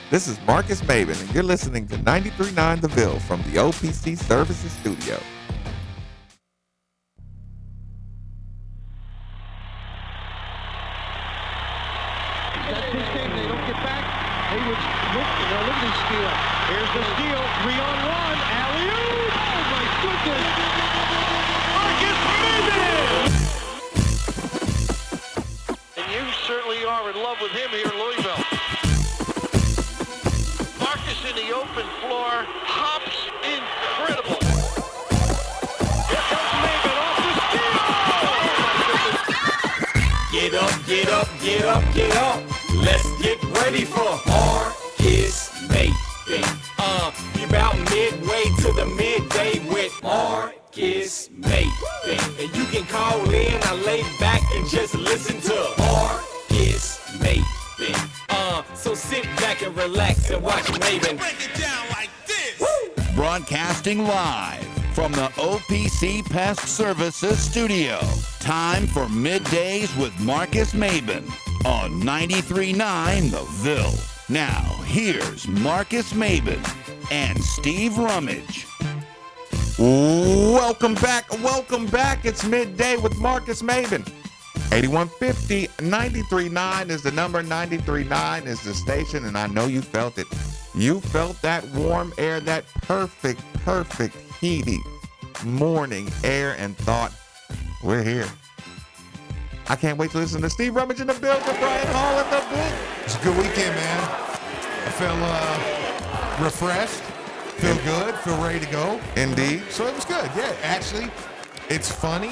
This is Marcus Maven, and you're listening to 93.9 The Ville from the OPC Services Studio. That's his game. They don't get back. Hayward's look at his steal. Here's the steal. 3-on-1. Alley-oop. Oh, my goodness. Marcus Maven. And you certainly are in love with him here in Louisville. Marcus in the open floor. Hops incredible. Here comes Maven off the steal. Oh, my goodness. Get up, get up, get up, get up. Let's get ready for Marcus Maven. You about midway to the midday with Marcus Maven. And you can call in, I lay back and just listen to Marcus Maven. So sit back and relax and watch Maven. Break it down like this. Woo! Broadcasting live from the OPC Pest Services Studio. Time for Middays with Marcus Maven on 93.9 The Ville. Now, here's Marcus Maven and Steve Rummage. Welcome back. It's midday with Marcus Maven. 8150 93.9 is the number, 93.9 is the station, and I know you felt it. You felt that warm air, that perfect heating morning air, and thought, we're here. I can't wait to listen to Steve Rummage in the building, Brian Hall in the booth. It's a good weekend, man. I feel refreshed, feel good, feel ready to go. Indeed. So it was good. Yeah, actually, it's funny.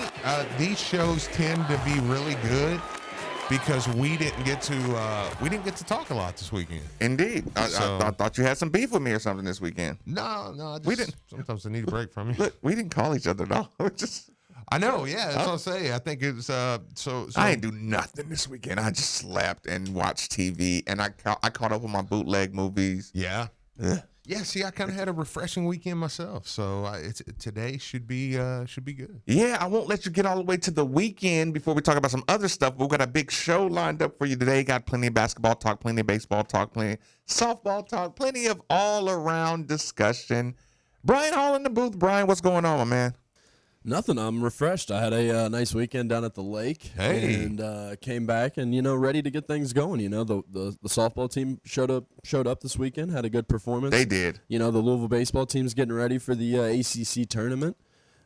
These shows tend to be really good because we didn't get to talk a lot this weekend. Indeed. I thought you had some beef with me or something this weekend. No. We didn't. Sometimes I need a break from you. Look, we didn't call each other at all. I know. Yeah, that's what I'm saying. I think it's so. I didn't do nothing this weekend. I just slept and watched TV, and I caught up on my bootleg movies. Yeah. Ugh. Yeah, see, I kind of had a refreshing weekend myself, so today should be good. Yeah, I won't let you get all the way to the weekend before we talk about some other stuff. We've got a big show lined up for you today. Got plenty of basketball talk, plenty of baseball talk, plenty of softball talk, plenty of all-around discussion. Brian Hall in the booth. Brian, what's going on, my man? Nothing. I'm refreshed. I had a nice weekend down at the lake, and came back and ready to get things going. The softball team showed up this weekend, had a good performance. They did. The Louisville baseball team's getting ready for the ACC tournament.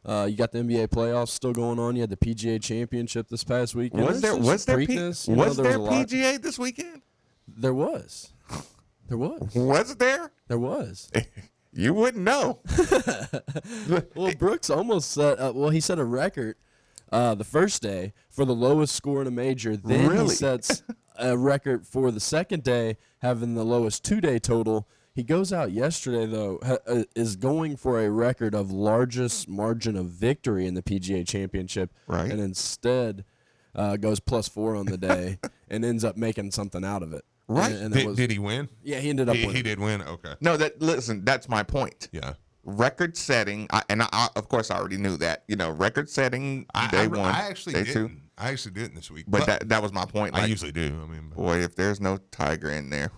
You got the NBA playoffs still going on. You had the PGA Championship this past weekend. Was there PGA this weekend? There was. Was there? There was. You wouldn't know. Well, Brooks almost set. He set a record the first day for the lowest score in a major. Then he sets a record for the second day, having the lowest two-day total. He goes out yesterday, though, is going for a record of largest margin of victory in the PGA Championship, right? And instead goes +4 on the day and ends up making something out of it. Right. And did he win? Yeah, he ended up winning. He did win? Okay. No, that's my point. Yeah. Record setting, and I of course I already knew that. Record setting day one. I actually day didn't. two. I actually didn't this week. But that was my point. I usually do. Boy, if there's no Tiger in there.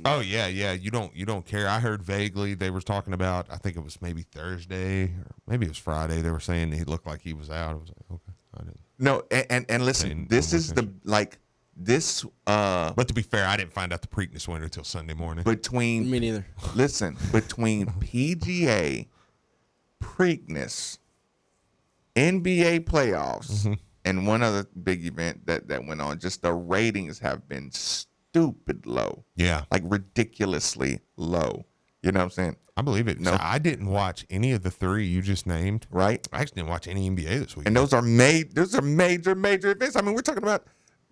Oh yeah. You don't care. I heard vaguely they were talking about. I think it was maybe Thursday or maybe it was Friday. They were saying he looked like he was out. I was like, okay, I didn't. No, and listen, this is this. But to be fair, I didn't find out the Preakness winner until Sunday morning. Me neither. Listen, between PGA, Preakness, NBA playoffs, and one other big event that went on, just the ratings have been stupid low. Yeah. Like ridiculously low. You know what I'm saying? I believe it. No. So I didn't watch any of the three you just named. Right. I actually didn't watch any NBA this week. And those are major events. I mean, we're talking about,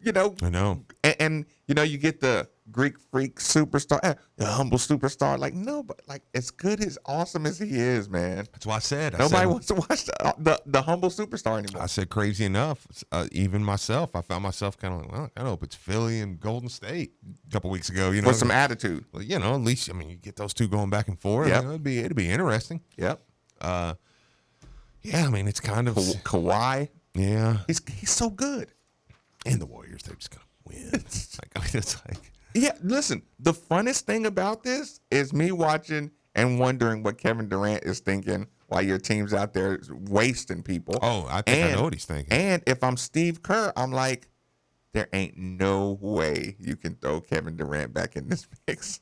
I know. And you get the Greek freak superstar, the humble superstar. Like, no, but like as good as awesome as he is, man. That's why I said. Nobody wants to watch the humble superstar anymore. I said crazy enough. Even myself, I found myself kind of like, well, I hope it's Philly and Golden State a couple weeks ago. With some attitude. Well, at least you get those two going back and forth. Yep. It'd be interesting. Yep. Yeah, it's kind of Kawhi. Yeah, he's so good. And the Warriors, they're just gonna win. It's like Yeah, listen, the funnest thing about this is me watching and wondering what Kevin Durant is thinking while your team's out there wasting people. Oh, I think I know what he's thinking. And if I'm Steve Kerr, I'm like, there ain't no way you can throw Kevin Durant back in this mix.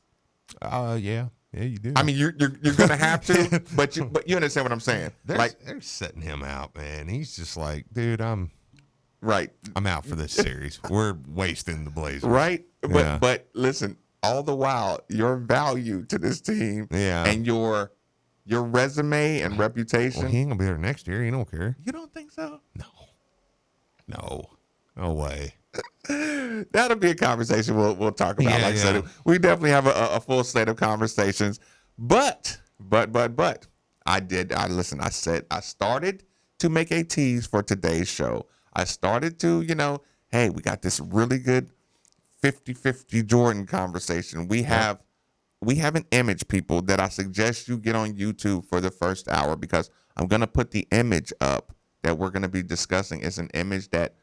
Yeah, you do. I mean, you're gonna have to, but you understand what I'm saying? They're setting him out, man. He's just like, dude, I'm out for this series. We're wasting the Blazers, right? Yeah. But listen, all the while, your value to this team, and your resume and reputation. Well, he ain't gonna be there next year. He don't care. You don't think so? No way. That'll be a conversation we'll talk about. Yeah, I said, we definitely have a full slate of conversations. But I said I started to make a tease for today's show. I started to, hey, we got this really good 50-50 Jordan conversation. We have an image, people, that I suggest you get on YouTube for the first hour, because I'm gonna put the image up that we're gonna be discussing. It's an image that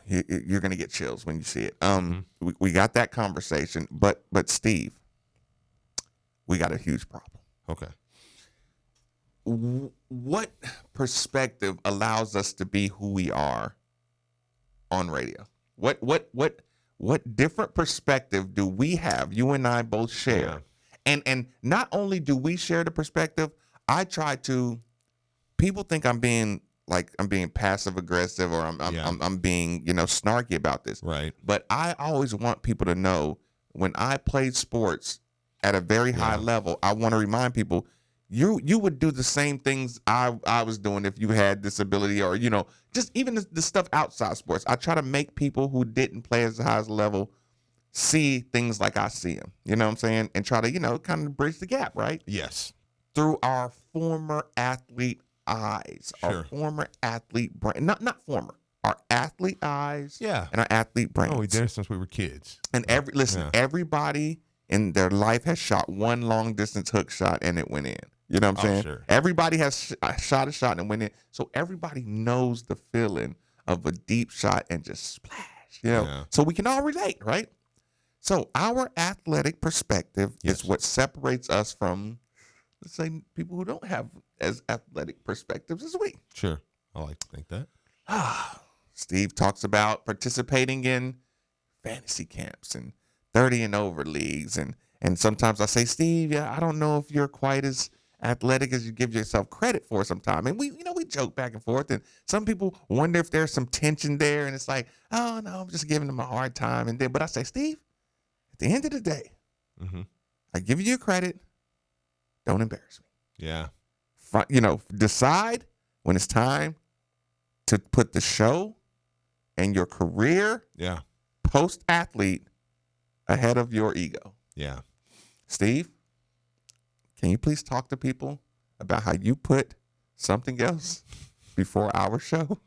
you're gonna get chills when you see it. We got that conversation, but Steve, we got a huge problem. Okay. What perspective allows us to be who we are on radio? What different perspective do we have? You and I both share, and not only do we share the perspective, I try to. People think I'm being passive aggressive, or I'm being snarky about this. Right. But I always want people to know, when I played sports at a very high level, I want to remind people, you would do the same things I was doing if you had this ability, or just even the stuff outside sports. I try to make people who didn't play as the highest level see things like I see them. You know what I'm saying? And try to kind of bridge the gap, right? Yes. Through our former athlete eyes, our former athlete brain, not former, our athlete eyes, and our athlete brains. Oh, we did it since we were kids. And everybody in their life has shot one long distance hook shot and it went in. You know what I'm saying? Sure. Everybody has shot a shot and went in. So everybody knows the feeling of a deep shot and just splash. So we can all relate, right? So our athletic perspective is what separates us from, let's say, people who don't have as athletic perspectives as we. Sure. I like to think that. Steve talks about participating in fantasy camps and 30 and over leagues. And sometimes I say, Steve, I don't know if you're quite as athletic as you give yourself credit for sometimes. And we joke back and forth. And some people wonder if there's some tension there. And it's like, oh, no, I'm just giving them a hard time. But I say, Steve, at the end of the day, I give you your credit. Don't embarrass me. Yeah. Decide when it's time to put the show and your career, post-athlete, ahead of your ego. Yeah. Steve, can you please talk to people about how you put something else before our show?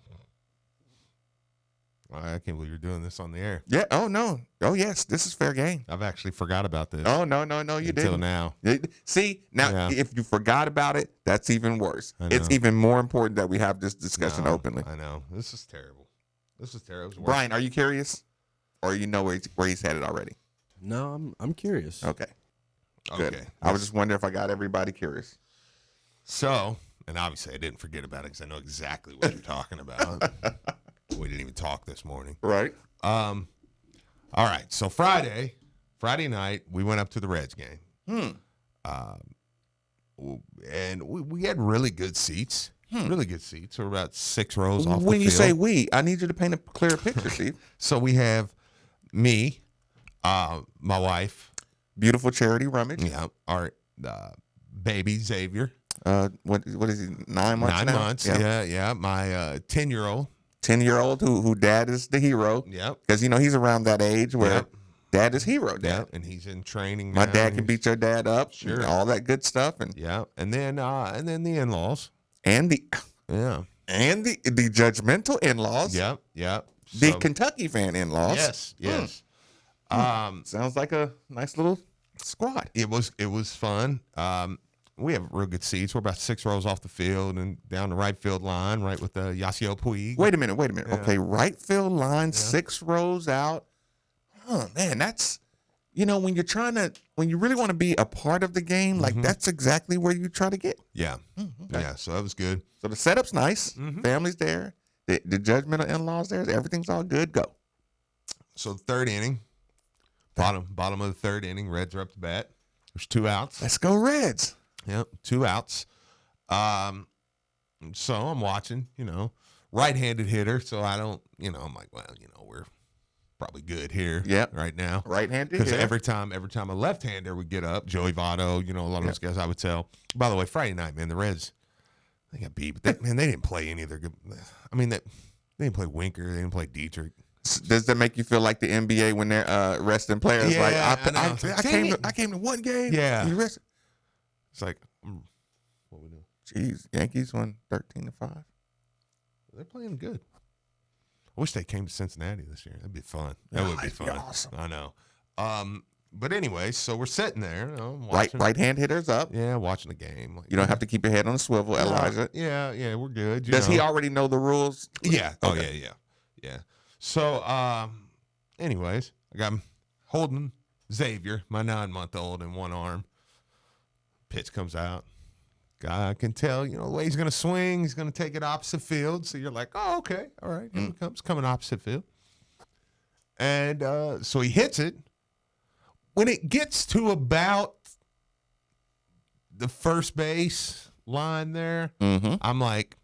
I can't believe you're doing this on the air. Yeah. Oh, no. Oh, yes. This is fair game. I've actually forgot about this. Oh, no, you didn't. Until now. See, now, if you forgot about it, that's even worse. It's even more important that we have this discussion openly. I know. This is terrible. Brian, are you curious? Or you know where he's headed already? No, I'm curious. Okay. Good. Okay. I was just wondering if I got everybody curious. So, and obviously I didn't forget about it because I know exactly what you're talking about. We didn't even talk this morning. Right. All right. So Friday night, we went up to the Reds game. And we had really good seats. Really good seats. We're about 6 rows off the field. When you say we, I need you to paint a clearer picture, Steve. So we have me, my wife. Beautiful Charity Rummage. Yeah. Our baby, Xavier. What is he, 9 months 9 now? months. Yeah. My 10-year-old. 10-year-old who dad is the hero. Yep. Because, he's around that age where dad is hero dad. Yep. And he's in training now. My dad can beat your dad up. Sure. All that good stuff. And then the in-laws. And the judgmental in-laws. Yep. The Kentucky fan in-laws. Yes. Sounds like a nice little squad. It was fun. We have real good seats. We're about 6 rows off the field and down the right field line, right with the Yasiel Puig. Wait a minute. Yeah. Okay, right field line, 6 rows out. oh man, that's when you really want to be a part of the game, like that's exactly where you try to get. Yeah. Okay. Yeah. So that was good. So the setup's nice. Family's there. The judgmental in-laws there. Everything's all good. Go. So the third inning, bottom of the third inning, Reds are up to bat. There's 2 outs. Let's go Reds. Yep, 2 outs. So I'm watching, right-handed hitter. So I don't, I'm like, well, we're probably good here. Right now. Right-handed Because hitter. every time a left-hander would get up, Joey Votto, a lot of those guys I would tell. By the way, Friday night, man, the Reds, they got beat. But they didn't play any of their good. I mean, they didn't play Winker. They didn't play Dietrich. Does that make you feel like the NBA when they're resting players? Yeah, I came to one game. Yeah. You rested. It's like, what we do? Jeez, Yankees won 13-5. They're playing good. I wish they came to Cincinnati this year. That'd be fun. That would be fun. Awesome. I know. But anyway, so we're sitting there. Watching, Right-hand hitters up. Yeah, watching the game. Like, You don't have to keep your head on a swivel, Elijah. Yeah, we're good. Does he already know the rules? Yeah. Okay. Oh, yeah. So, anyways, I got him holding Xavier, my 9-month-old, in one arm. Pitch comes out. Guy can tell, the way he's going to swing. He's going to take it opposite field. So you're like, oh, okay. All right. Here it comes. Coming opposite field. And so he hits it. When it gets to about the first base line there, I'm like,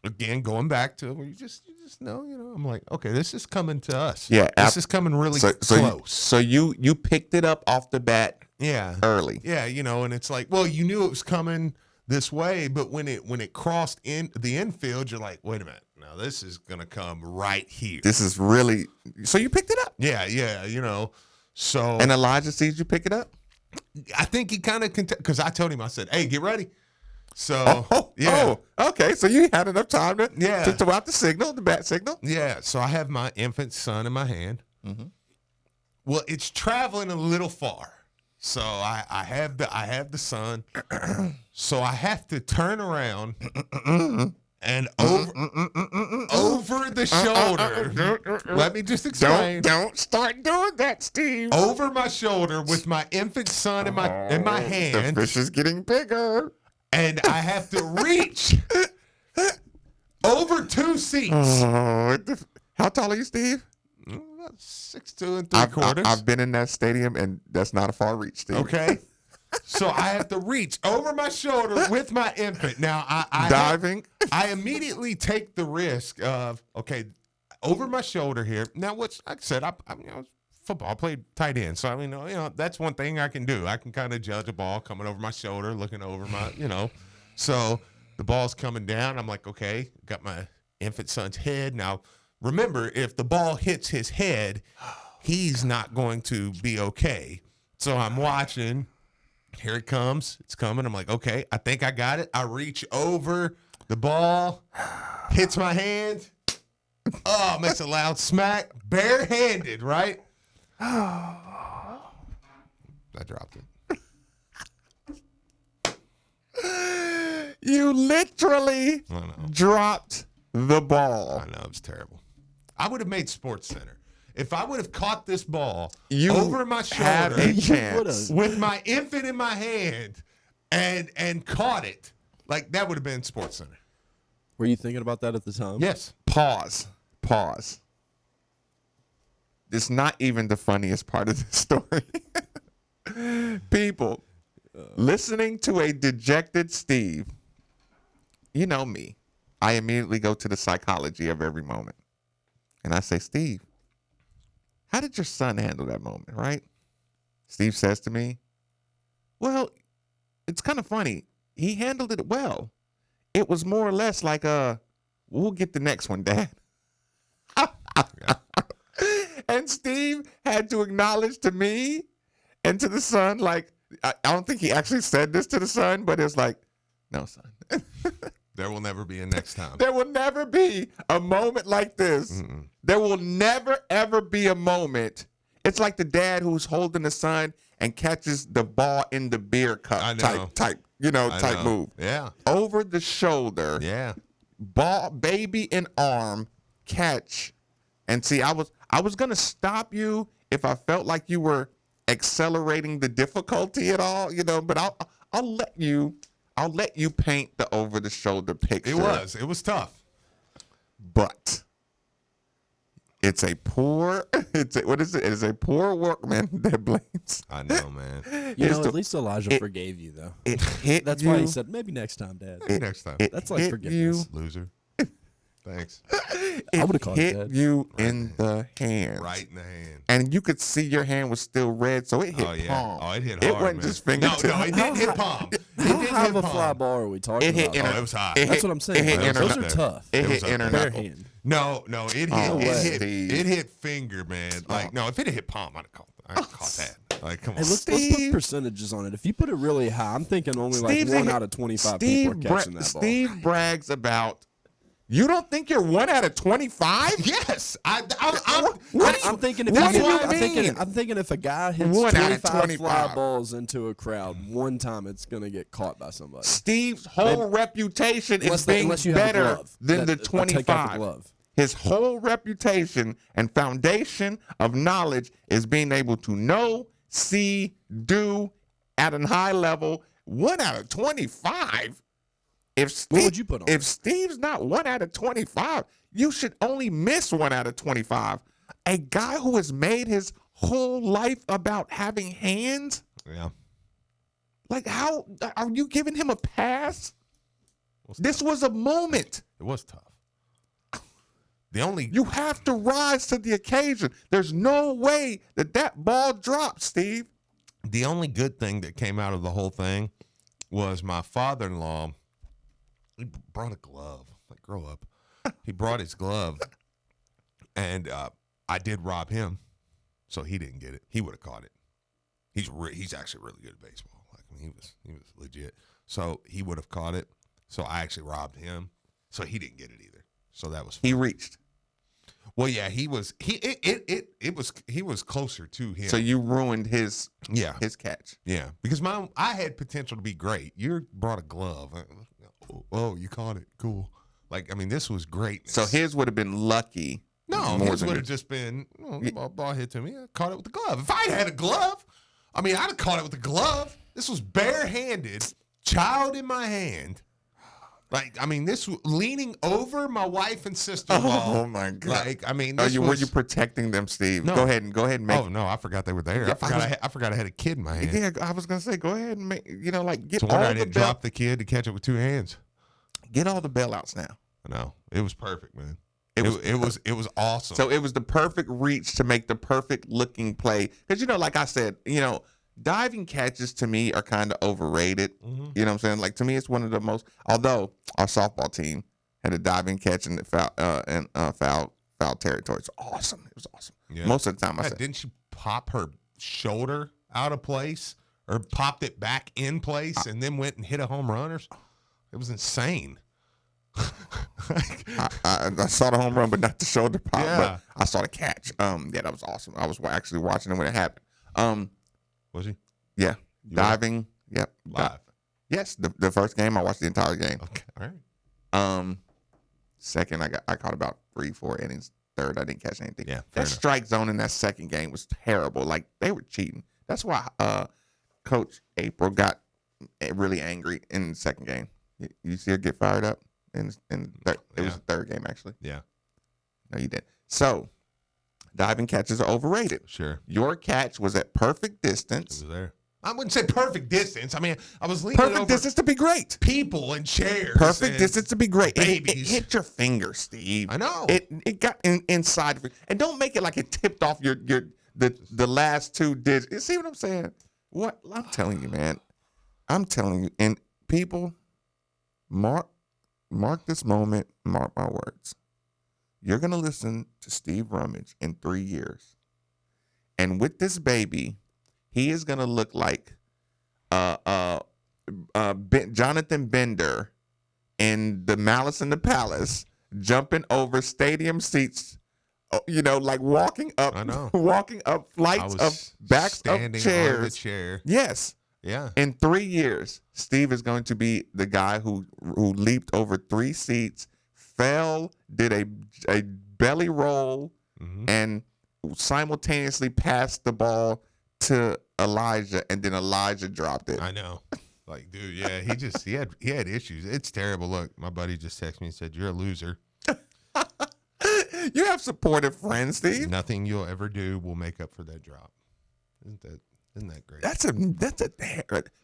again, going back to where you just know, I'm like, okay, this is coming to us. Yeah. This is coming really close. So you picked it up off the bat early. Yeah, and it's like, well, you knew it was coming this way, but when it crossed in the infield, you're like, wait a minute, now this is gonna come right here. This is really so you picked it up. Yeah, so And Elijah sees you pick it up. I think he kind of because I told him, I said, hey, get ready. So Okay. So you had enough time to throw out the bat signal. Yeah, so I have my infant son in my hand. Well, it's traveling a little far, so I have the son. So I have to turn around and over the shoulder. Let me just explain. Don't start doing that, Steve. Over my shoulder with my infant son in my hand. The fish is getting bigger. And I have to reach over 2 seats. How tall are you, Steve? About 6'2" 3/4. I've been in that stadium, and that's not a far reach, Steve. Okay. So I have to reach over my shoulder with my infant. Now, diving. I immediately take the risk of, okay, over my shoulder here. Now, like I said, I football. I played tight end, so I mean, that's one thing I can do. I can kind of judge a ball coming over my shoulder, looking over my, So the ball's coming down. I'm like, okay, got my infant son's head. Now, remember, if the ball hits his head, he's not going to be okay. So I'm watching. Here it comes. It's coming. I'm like, okay, I think I got it. I reach over. The ball hits my hand. Oh, makes a loud smack. Barehanded, right? I dropped it. You literally dropped the ball. I know, it was terrible. I would have made Sports Center. If I would have caught this ball you over my shoulder had a chance. With my infant in my hand and caught it, like that would have been Sports Center. Were you thinking about that at the time? Yes. Pause. It's not even the funniest part of the story. People, listening to a dejected Steve, you know me. I immediately go to the psychology of every moment. And I say, Steve, how did your son handle that moment, right? Steve says to me, well, it's kind of funny. He handled it well. It was more or less like, we'll get the next one, Dad. And Steve had to acknowledge to me and to the son, like, I don't think he actually said this to the son, but it's like, no, son. There will never be a next time. There will never be a moment like this. Mm-mm. There will never, ever be a moment. It's like the dad who's holding the son and catches the ball in the beer cup type move. Yeah. Over the shoulder. Yeah. Ball, baby in arm, catch, And see, I was gonna stop you if I felt like you were accelerating the difficulty at all, but I'll let you paint the over the shoulder picture. It was tough. But it's a poor what is it? It is a poor workman that blames. I know, man. At least Elijah forgave you though. It hit That's you. why he said maybe next time, Dad. Next time. That's like hit forgiveness. Loser. Thanks. I would've called it hit that. you in the hand. Right in the hand. And you could see your hand was still red, so it hit Oh, yeah. palm. Oh, it hit It hard, wasn't man. just fingertip. No, it didn't hit palm. It How didn't high of hit a fly palm. ball are we talking It hit about? inner- Oh, it was high. it That's hit- what I'm saying. it hit man. inner Those are knuckle. tough. It It hit was inner up Bare knuckle. hand. No, it hit. Oh, it Steve. hit finger, man. Like, no, if it had hit palm, I'd have caught that. Like, come on. Hey, let's put Steve. percentages on it. If you put it really high, I'm thinking only like Steve's 1 a- out of 25 Steve people are catching that ball. Steve brags about. You don't think you're 1 out of 25? Yes, I'm thinking if What you do get- you mean? I'm thinking if a guy hits 1 out of 25 fly 25. balls into a crowd one time, it's gonna get caught by somebody. Steve's whole reputation is being Unless you have a better glove. than the Take out the 25. glove. His whole reputation and foundation of knowledge is being able to know, see, do at a high level. 1 out of 25. What would you put on If it? Steve's not 1 out of 25, you should only miss 1 out of 25. A guy who has made his whole life about having hands, Yeah. like how are you giving him a pass? This was a moment. It was tough. The only You have to rise to the occasion. There's no way that ball dropped, Steve. the only good thing that came out of the whole thing was my father-in-law. He brought a glove. Like, grow up. He brought his glove, and I did rob him, so he didn't get it. He would have caught it. He's actually really good at baseball. Like, I mean, he was legit. So he would have caught it. So I actually robbed him, so he didn't get it either. So that was fun. He reached. Well, yeah, he was closer to him. So you ruined his catch. Yeah, because I had potential to be great. You brought a glove. Oh, you caught it. Cool. Like, I mean, this was great. So his would have been lucky. No, more his than would have yours. just been, ball hit to me. I caught it with the glove. If I had a glove, I mean, I'd have caught it with the glove. This was barehanded, child in my hand. Like, I mean, this was leaning over my wife and sister-in-law. Oh my God! Like, I mean, Were this you protecting them, Steve? No. Go ahead and make. Oh no, I forgot they were there. Yeah, I forgot I had a kid in my hand. Yeah, I was gonna say, go ahead and make. Get So all why I the didn't drop the kid to catch it with two hands. get all the bailouts now. No, it was perfect, man. It It was awesome. So it was the perfect reach to make the perfect looking play. Because like I said, diving catches to me are kind of overrated. Mm-hmm. You know what I'm saying? Like, to me, it's one of the most. Although our softball team had a diving catch in the foul territory. It's awesome. It was awesome. Yeah. Most of the time, I said, Didn't she pop her shoulder out of place or popped it back in place and then went and hit a home run? It was insane. I saw the home run, but not the shoulder pop. Yeah. But I saw the catch. Yeah, that was awesome. I was actually watching it when it happened. Was he? Yeah, You diving. Yep. Live. Yes, the first game I watched the entire game. Okay. All right. Second I caught about 3-4 innings. Third I didn't catch anything. Yeah, fair that enough. strike zone in that second game was terrible. Like, they were cheating. That's why Coach April got really angry in the second game. You see her get fired up it was the third game actually. Yeah. No, you didn't. So diving catches are overrated. Sure. Your catch was at perfect It distance. was there. I wouldn't say perfect distance. I mean, I was leaning Perfect over distance to be great. people and chairs. Perfect and distance to be great. It babies. hit your finger, Steve. I know. It got inside of it. And don't make it like it tipped off the last two digits. You see what I'm saying? What I'm telling you, man. I'm telling you. And people, mark this moment, mark my words. You're gonna listen to Steve Rummage in 3 years. And with this baby, he is gonna look like Jonathan Bender in The Malice in the Palace, jumping over stadium seats, like walking up, I know. walking up I flights was of backs of standing on the chairs. chair. Yes. Yeah. In 3 years, Steve is going to be the guy who leaped over 3 seats, fell, did a belly roll, and simultaneously passed the ball to Elijah, and then Elijah dropped it. I know. Like, dude, yeah, he had issues. It's terrible. Look, my buddy just texted me and said, "You're a loser. You have supportive friends, Steve. Nothing you'll ever do will make up for that drop." Isn't that great? That's a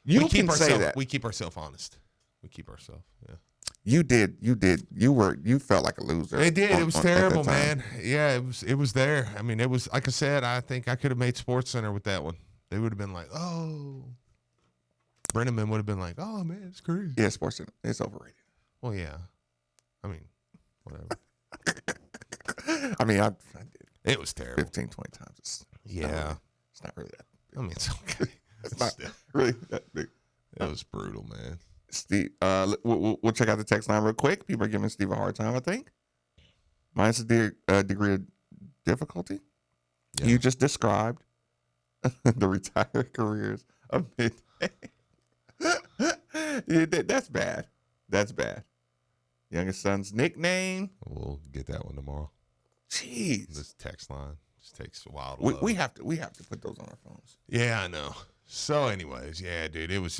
you can say that. We keep ourselves honest. We keep ourselves. Yeah. You did. You felt like a loser. It did. It was at terrible, the time. man. Yeah, it was there. I mean, it was, like I said, I think I could have made SportsCenter with that one. They would have been like, "Oh." Brenneman would have been like, "Oh man, it's crazy." Yeah, sports it's overrated. Well, yeah. I mean, whatever. I mean, I did It was terrible. 15, 20 times. It's not really that. I mean, it's okay. It's not really that big. It was brutal, man. Steve, we'll check out the text line real quick. People are giving Steve a hard time, I think. Minus the degree of difficulty. Yeah. You just described the retired careers of midday. Yeah, that's bad. That's bad. Youngest son's nickname. We'll get that one tomorrow. Jeez. This text line just takes a while to We load. have to put those on our phones. Yeah, I know. So, anyways, yeah, dude, it was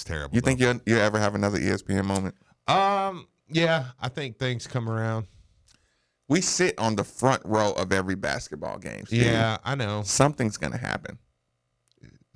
terrible. You think you ever have another ESPN moment? Yeah, I think things come around. We sit on the front row of every basketball game. Steve. Yeah, I know. Something's gonna happen.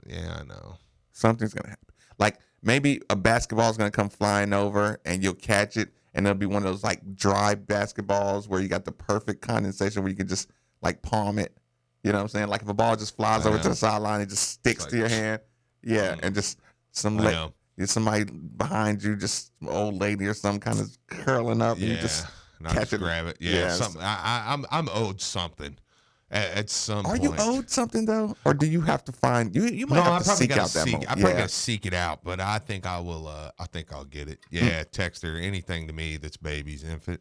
Yeah, I know. Something's gonna happen. Like maybe a basketball is gonna come flying over and you'll catch it, and it'll be one of those like dry basketballs where you got the perfect condensation where you can just like palm it. You know what I'm saying? Like if a ball just flies over to the sideline, it just sticks Like, to your hand. Yeah, and just somebody behind you, just some old lady or some kind of curling up, and you just and I catch just it. grab it. Yeah, Yeah, something. I'm owed something at some Are point. you owed something though, or do you have to find you might No, have to seek out that moment? I probably gotta seek it out, but I think I will. I think I'll get it. Yeah, text her anything to me that's baby's infant.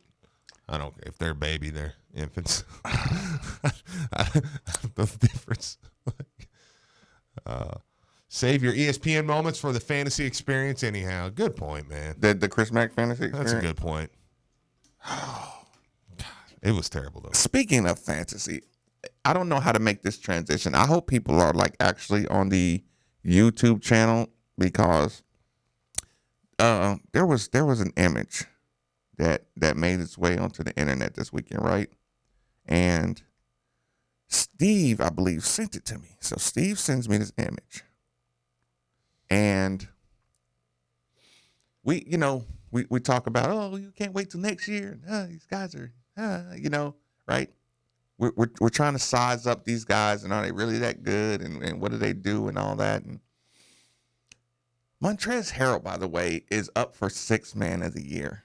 I don't. If they're baby, they're infants. I don't know the difference. Save your ESPN moments for the fantasy experience. Anyhow, good point, man. The Chris Mack fantasy experience. That's a good point. It was terrible though. Speaking of fantasy, I don't know how to make this transition. I hope people are like actually on the YouTube channel because there was an image that made its way onto the internet this weekend, right? And Steve, I believe, sent it to me. So Steve sends me this image. And we talk about, oh, you can't wait till next year. These guys are, right? We're trying to size up these guys and are they really that good and what do they do and all that. And Montrezl Harrell, by the way, is up for Sixth Man of the Year.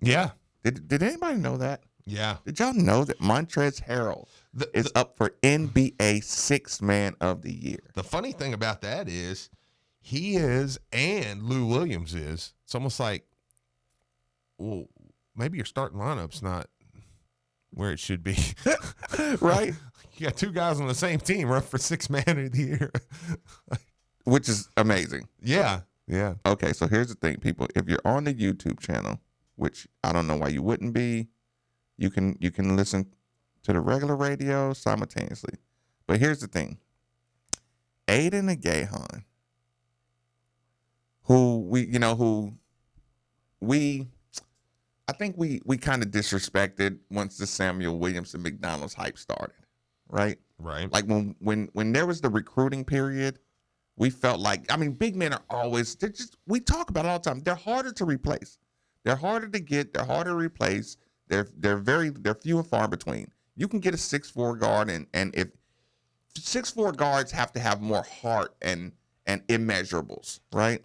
Yeah. Did anybody know that? Yeah. Did y'all know that Montrezl Harrell is up for NBA Sixth Man of the Year? The funny thing about that is he is and Lou Williams is. It's almost like, well, maybe your starting lineup's not where it should be. Right? You got two guys on the same team up for Sixth Man of the Year. Which is amazing. Yeah. Yeah. Okay, so here's the thing, people. If you're on the YouTube channel, which I don't know why you wouldn't be, you can listen to the regular radio simultaneously. But here's the thing. Aiden Agahan, I think we kind of disrespected once the Samuel Williamson McDonald's hype started, right? Right. Like when there was the recruiting period, we felt like, I mean, big men are always, we talk about it all the time. They're harder to replace. They're harder to get. They're harder to replace. They're few and far between. You can get a 6'4" guard, and if 6'4" guards have to have more heart and immeasurables, right?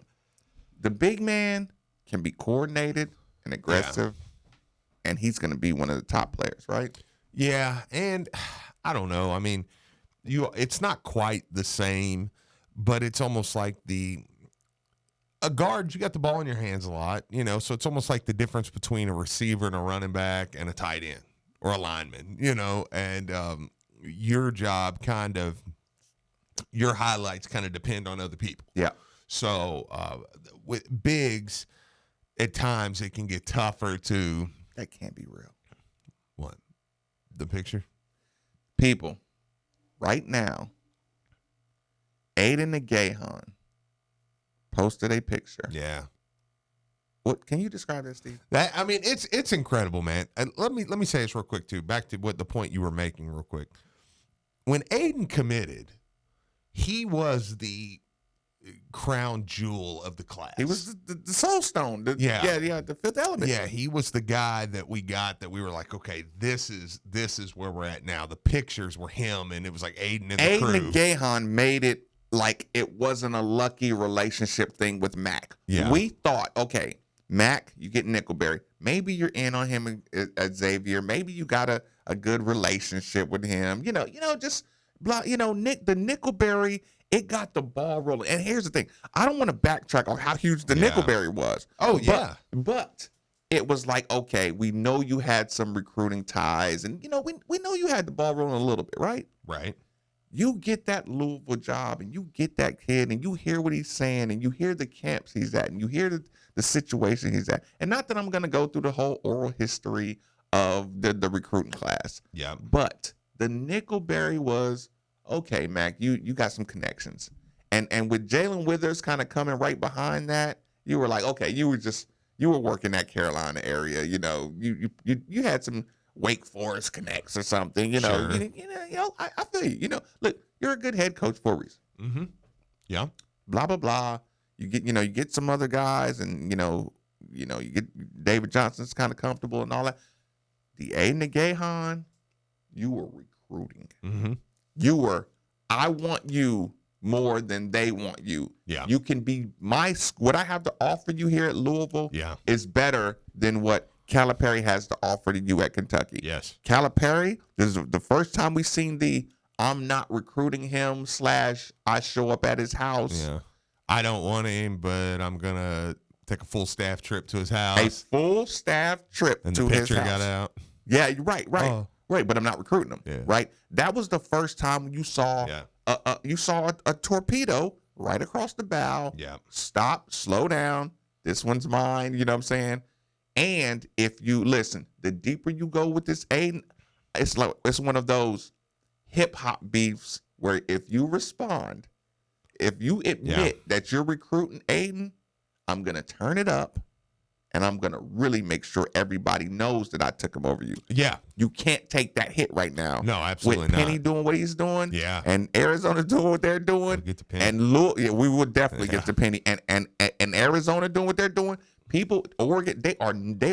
The big man can be coordinated and aggressive, and he's going to be one of the top players, right? Yeah, and I don't know. I mean, it's not quite the same, but it's almost like a guard, you got the ball in your hands a lot, so it's almost like the difference between a receiver and a running back and a tight end or a lineman, and your job your highlights kind of depend on other people. Yeah. So with bigs, at times it can get tougher to. That can't be real. What? The picture? People, right now, Aiden Nagahan posted a picture. Yeah. What can you describe that, Steve? It's incredible, man. And let me say this real quick too. Back to what the point you were making, real quick. When Aiden committed, he was the crown jewel of the class. He was the soul stone. The fifth element. Yeah, he was the guy that we got that we were like, okay, this is where we're at now. The pictures were him, and it was like Aiden and the crew. Aiden Nagahan made it like it wasn't a lucky relationship thing with Mac. Yeah. We thought, okay, Mac, you get Nickelberry. Maybe you're in on him at Xavier. Maybe you got a good relationship with him. Just blah. The Nickelberry, it got the ball rolling. And here's the thing: I don't want to backtrack on how huge the Nickelberry was. Oh yeah, but it was like, okay, we know you had some recruiting ties, and we know you had the ball rolling a little bit, right? Right. You get that Louisville job, and you get that kid, and you hear what he's saying, and you hear the camps he's at, and you hear the situation he's at. And not that I'm going to go through the whole oral history of the recruiting class. Yeah. But the Nickelberry was, okay, Mac, you got some connections. And with Jalen Withers kind of coming right behind that, you were like, okay, you were working that Carolina area. You had some Wake Forest connects or something, Sure. I feel you. Look, you're a good head coach for a reason. Mm-hmm. Yeah. Blah blah blah. You get some other guys, and you get David Johnson's kind of comfortable and all that. The Aiden Nagahan, you were recruiting. Mm-hmm. I want you more than they want you. Yeah. You can be what I have to offer you here at Louisville. Yeah. Is better than what Calipari has to offer to you at Kentucky. Yes. Calipari, this is the first time we've seen I'm not recruiting him / I show up at his house. Yeah. I don't want him, but I'm going to take a full staff trip to his house. A full staff trip and to the his picture house. got out. Yeah, you're right. Oh. Right, but I'm not recruiting him. Yeah. Right? That was the first time you saw a torpedo right across the bow. Yeah. Stop, slow down. This one's mine. You know what I'm saying? And if you listen, the deeper you go with this Aiden, it's one of those hip hop beefs where if you respond, if you admit that you're recruiting Aiden, I'm gonna turn it up, and I'm gonna really make sure everybody knows that I took him over you. Yeah. You can't take that hit right now. No, absolutely with Penny not. doing what he's doing. Yeah. And Arizona doing what they're doing. We'll get to Penny. And we will definitely get to Penny. And Arizona doing what they're doing. People, Oregon, they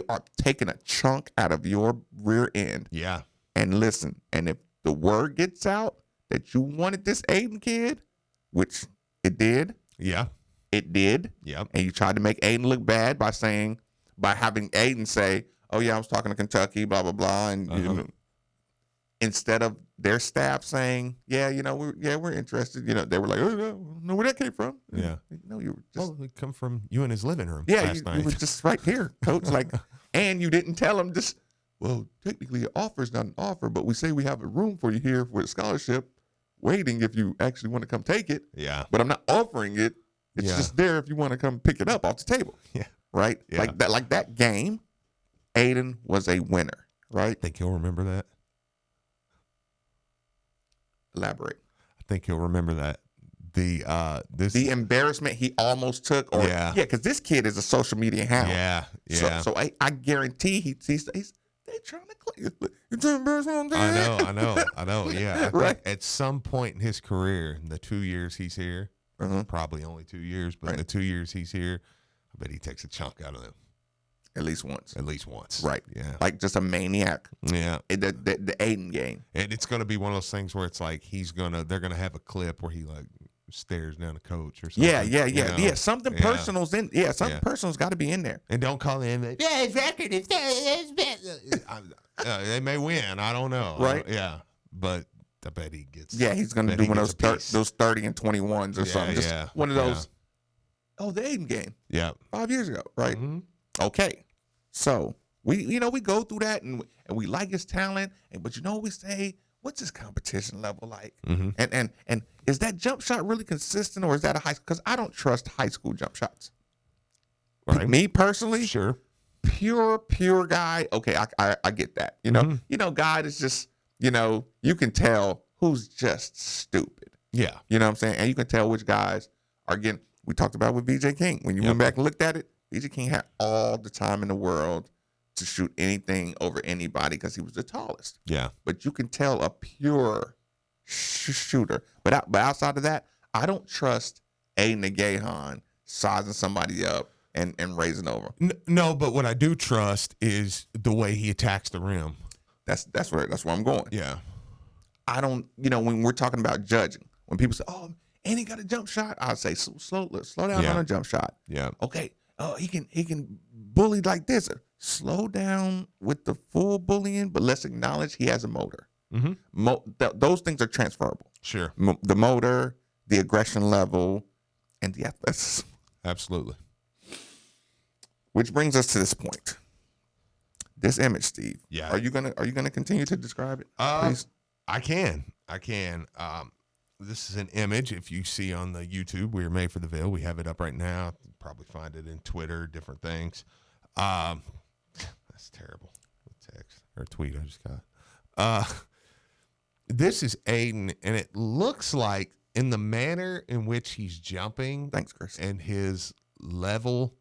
are taking a chunk out of your rear end. Yeah. And listen, and if the word gets out that you wanted this Aiden kid, which it did. Yeah. It did. Yep. And you tried to make Aiden look bad by having Aiden say, "Oh yeah, I was talking to Kentucky, blah blah blah," and instead of their staff saying, "Yeah, we're interested," they were like, "Oh, no, know where that came from." Yeah. You were just Well, it come from you in his living room last night. you were just right here, coach. And you didn't tell him just. Well, technically, an offer is not an offer, but we say we have a room for you here for a scholarship, waiting if you actually want to come take it. Yeah. But I'm not offering it. It's just there if you want to come pick it up off the table. Yeah. Right? Yeah. Like that game, Aiden was a winner, right? I think he'll remember that. Elaborate. I think he'll remember that. The embarrassment he almost took, because this kid is a social media hound. Yeah, yeah. So I guarantee he's they trying to clean. You trying to embarrass what I'm saying? I know. Yeah, I Right. think at some point in his career, in the 2 years he's here, probably only 2 years, but in the 2 years he's here, I bet he takes a chunk out of them. At least once. Right. Yeah. Like just a maniac. Yeah. The Aiden game. And it's going to be one of those things where it's like they're going to have a clip where he like stares down the coach or something. Yeah. Something personal's in. Yeah, something personal's got to be in there. And don't call in. His record is they may win. I don't know. Right. Yeah. But I bet he gets. Yeah, he's going to do one of those 30 and 21s or something. Just one of those. Oh, the Aiden game. Yeah. 5 years ago, right? Mm-hmm. Okay. So we go through that and we like his talent, but we say, what's his competition level like? Mm-hmm. And is that jump shot really consistent, or is that a high? Because I don't trust high school jump shots. Right. Me personally, sure. Pure guy. Okay, I get that. Guy that's just you can tell who's just stupid. Yeah. You know what I'm saying? And you can tell which guys are getting. We talked about with BJ King. When you went back and looked at it, BJ King had all the time in the world to shoot anything over anybody because he was the tallest. Yeah. But you can tell a pure shooter. But outside of that, I don't trust Aiden Nagahan sizing somebody up and raising over. No, but what I do trust is the way he attacks the rim. That's where I'm going. Yeah. I don't, when we're talking about judging, when people say, "Oh, and he got a jump shot," I'll say, slow down on a jump shot. Yeah. Okay. Oh, he can bully like this. Slow down with the full bullying, but let's acknowledge he has a motor. Mm-hmm. Those things are transferable. Sure. The motor, the aggression level, and the athleticism. Absolutely. Which brings us to this point. This image, Steve. Yeah. Are you gonna continue to describe it? Please? I can. This is an image. If you see on the YouTube, we are made for the Ville. We have it up right now. You'll probably find it in Twitter, different things. That's terrible. Text or tweet I just got. This is Aiden, and it looks like in the manner in which he's jumping. Thanks, Chris. And his level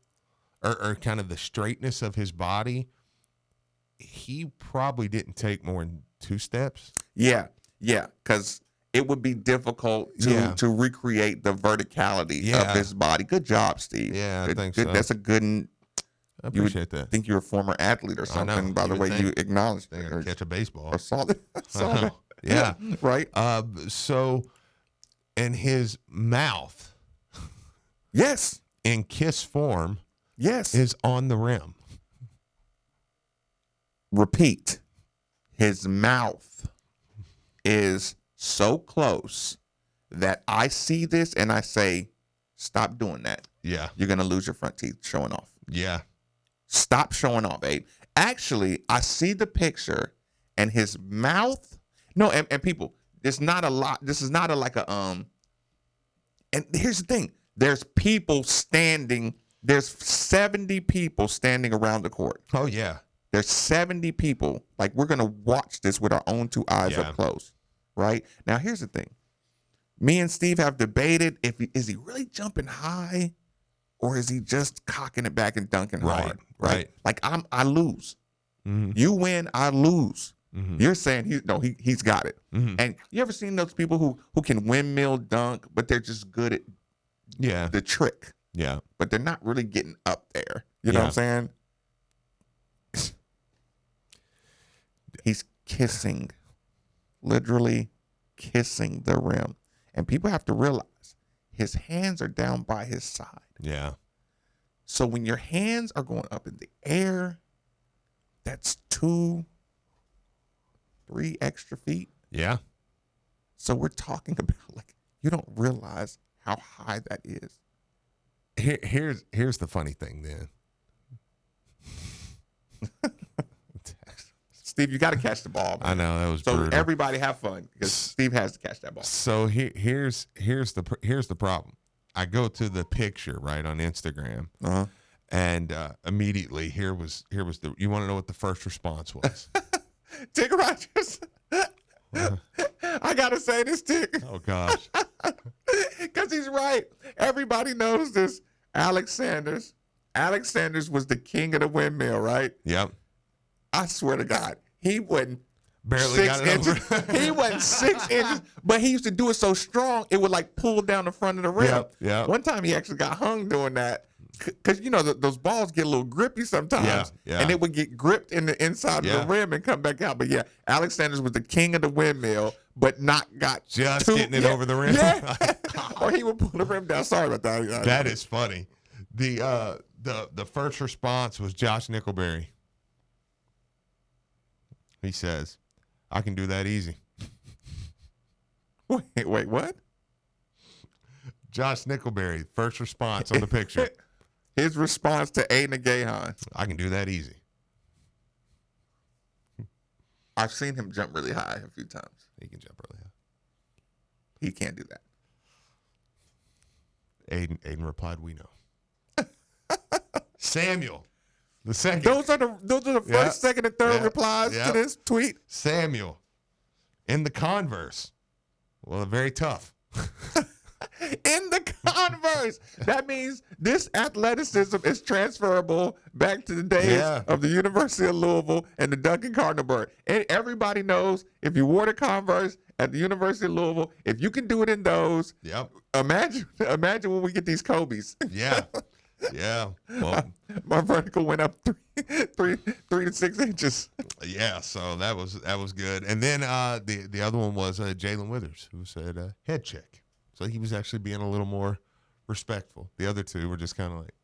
or kind of the straightness of his body, he probably didn't take more than 2 steps. Yeah, because it would be difficult to recreate the verticality of his body. Good job, Steve. Yeah, I think so. That's a good. I appreciate that. I think you're a former athlete or something by the way you acknowledge that. Or catch a baseball. Or saw that. Yeah. Right. So, and his mouth, yes, in kiss form, yes, is on the rim. Repeat. His mouth is so close that I see this and I say, stop doing that. Yeah. You're going to lose your front teeth showing off. Yeah. Stop showing off, Abe. Actually, I see the picture and his mouth. No, and people, it's not a lot. This is not and here's the thing. There's people standing. There's 70 people standing around the court. Oh, yeah. There's 70 people. Like, we're going to watch this with our own 2 eyes up close, right? Now, here's the thing. Me and Steve have debated is he really jumping high or is he just cocking it back and dunking hard? Right. Like, I lose. Mm-hmm. You win, I lose. Mm-hmm. You're saying he's got it. Mm-hmm. And you ever seen those people who can windmill dunk, but they're just good at the trick? Yeah. But they're not really getting up there. You know what I'm saying? He's kissing, literally kissing the rim. And people have to realize his hands are down by his side. Yeah. So when your hands are going up in the air, that's 2, 3 extra feet. Yeah. So we're talking about, like, you don't realize how high that is. Here's the funny thing then. Steve, you got to catch the ball, man. I know, that was so brutal. Everybody have fun because Steve has to catch that ball. So here's the problem. I go to the picture right on Instagram, and immediately here was the. You want to know what the first response was? Tick Rogers. I gotta say this, Tick. Oh gosh, because he's right. Everybody knows this. Alex Sanders was the king of the windmill, right? Yep. I swear to God, he wasn't barely 6 got it inches. over. He wasn't 6 inches, but he used to do it so strong it would like pull down the front of the rim. Yep. One time he actually got hung doing that because those balls get a little grippy sometimes, and it would get gripped in the inside of the rim and come back out. But yeah, Alex Sanders was the king of the windmill, but got getting it over the rim. Yeah. Or he would pull the rim down. Sorry about that. That is funny. The first response was Josh Nickelberry. He says, "I can do that easy." Wait, what? Josh Nickelberry, first response on the picture. His response to Aiden Nagahan. I can do that easy. I've seen him jump really high a few times. He can jump really high. He can't do that. Aiden replied, "We know." Samuel, the second. Those are the first, second, and third replies to this tweet. Samuel in the Converse. Well, very tough. In the Converse. That means this athleticism is transferable back to the days of the University of Louisville and the Duncan Cardinal Bird. And everybody knows if you wore the Converse at the University of Louisville, if you can do it in those, imagine when we get these Kobe's. Yeah. Yeah. Well, my vertical went up 3 to 6 inches. Yeah, so that was good. And then the other one was Jalen Withers, who said head check. So he was actually being a little more respectful. The other two were just kind of like,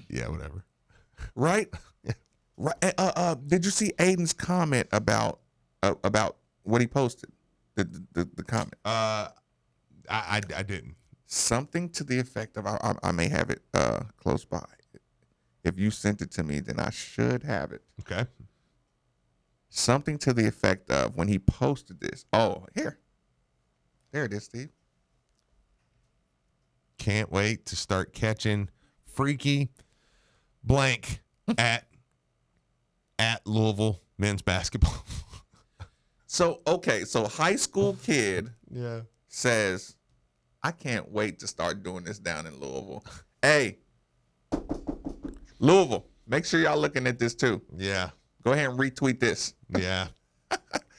yeah, whatever. Right? Right. Did you see Aiden's comment about what he posted? The comment. I didn't. Something to the effect of I may have it close by. If you sent it to me, then I should have it. Okay. Something to the effect of when he posted this. Oh, here. There it is, Steve. Can't wait to start catching freaky blank at Louisville men's basketball. So high school kid says, I can't wait to start doing this down in Louisville. Hey, Louisville, make sure y'all looking at this too. Yeah. Go ahead and retweet this. Yeah.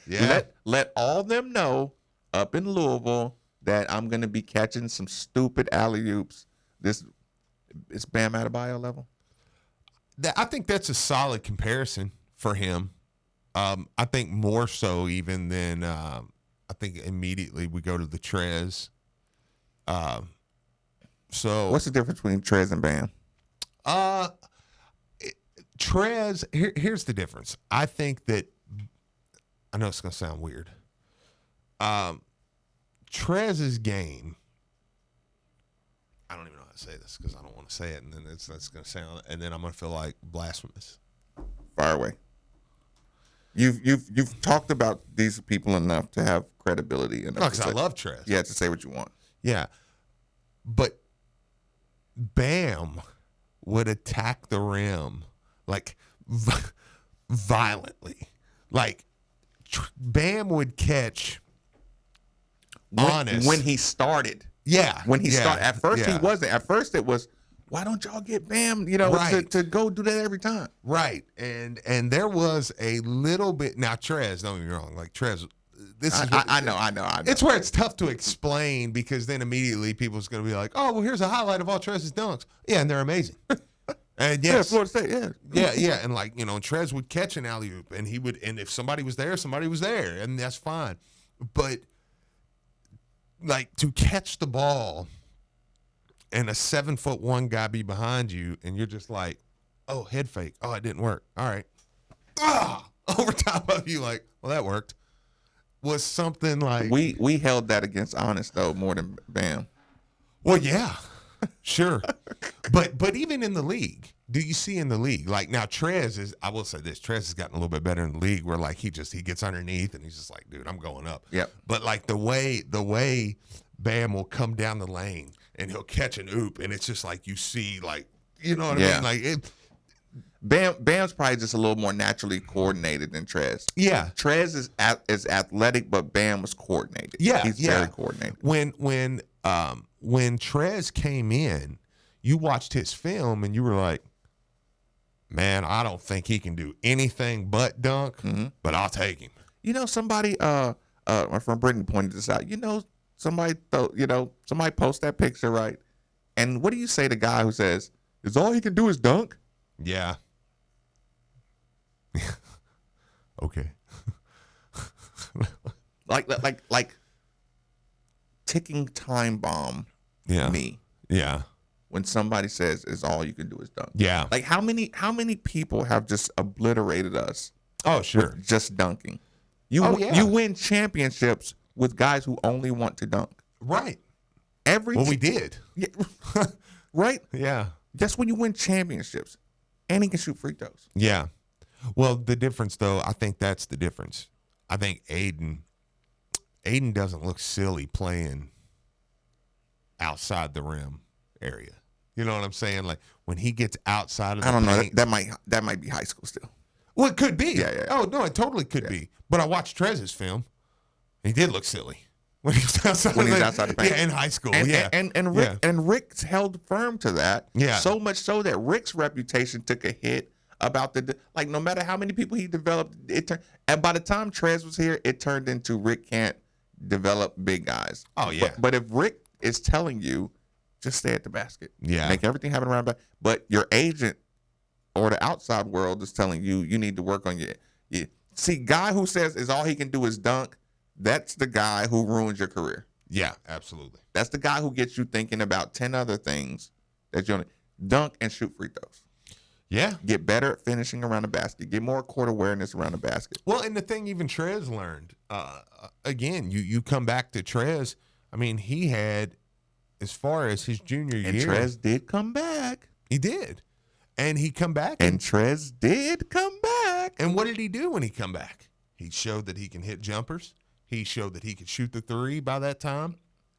Yeah. Let all them know up in Louisville that I'm going to be catching some stupid alley-oops. Is Bam Adebayo level? I think that's a solid comparison for him. I think more so even than I think immediately we go to the Trez. So what's the difference between Trez and Bam? Trez, here's the difference. I think that, I know it's going to sound weird. Trez's game, I don't even know how to say this because I don't want to say it, and then that's going to sound, and then I'm going to feel like blasphemous. Fire away. You've talked about these people enough to have credibility enough. Because I love Trez. Yeah, to say what you want. Yeah, but Bam would attack the rim like violently. Like Bam would catch honest when he started. Yeah, when he started. At first he yeah. wasn't. At first it was, why don't y'all get Bam? To go do that every time. Right, and there was a little bit. Now Trez, don't get me wrong. Like Trez, this is I know. It's where it's tough to explain because then immediately people's going to be like, oh, well, here's a highlight of all Trez's dunks. Yeah, and they're amazing. And yes, Florida State, yeah, and like Trez would catch an alley oop, and he would, and if somebody was there, and that's fine. But like to catch the ball and a 7'1" guy be behind you, and you're just like, oh, head fake, oh, it didn't work. All right, over top of you, like, well, that worked. Was something like we held that against Honest though more than Bam. Well, yeah, sure, but even in the league, do you see in the league like now Trez is? I will say this: Trez has gotten a little bit better in the league, where like he gets underneath and he's just like, dude, I'm going up. Yeah. But like the way Bam will come down the lane and he'll catch an oop, and it's just like you see, like you know what I mean, like it. Bam's probably just a little more naturally coordinated than Trez. Yeah, Trez is athletic, but Bam was coordinated. Yeah, he's very coordinated. When Trez came in, you watched his film and you were like, man, I don't think he can do anything but dunk, but I'll take him. Somebody, my friend Brittany pointed this out. Somebody post that picture, right? And what do you say to the guy who says, "Is all he can do is dunk"? Yeah. Okay. like ticking time bomb. Yeah. Me. Yeah. When somebody says, "Is all you can do is dunk." Yeah. Like how many people have just obliterated us? Oh, sure. With just dunking. You win championships with guys who only want to dunk. Right. We did. Yeah. Right? Yeah. That's when you win championships. And he can shoot free throws. Yeah. Well, the difference, though, I think that's the difference. I think Aiden doesn't look silly playing outside the rim area. You know what I'm saying? Like when he gets outside of the I don't know. paint, That might be high school still. Well, it could be. Yeah. Oh, no, it totally could be. But I watched Trez's film. He did look silly when he was outside, outside the paint. Yeah, in high school. And Rick held firm to that. Yeah. So much so that Rick's reputation took a hit about like no matter how many people he developed, and by the time Trez was here, it turned into Rick can't develop big guys. Oh yeah. But if Rick is telling you, just stay at the basket. Yeah. Make everything happen around back. But your agent or the outside world is telling you need to work on your. See, guy who says is all he can do is dunk. That's the guy who ruins your career. Yeah, absolutely. That's the guy who gets you thinking about 10 other things that you dunk and shoot free throws. Yeah. Get better at finishing around the basket. Get more court awareness around the basket. Well, and the thing even Trez learned, again, you come back to Trez. I mean, he had, as far as his junior And year. Trez did come back. He did. And he come back. And Trez did come back. And what did he do when he come back? He showed that he can hit jumpers. He showed that he could shoot the three by that time.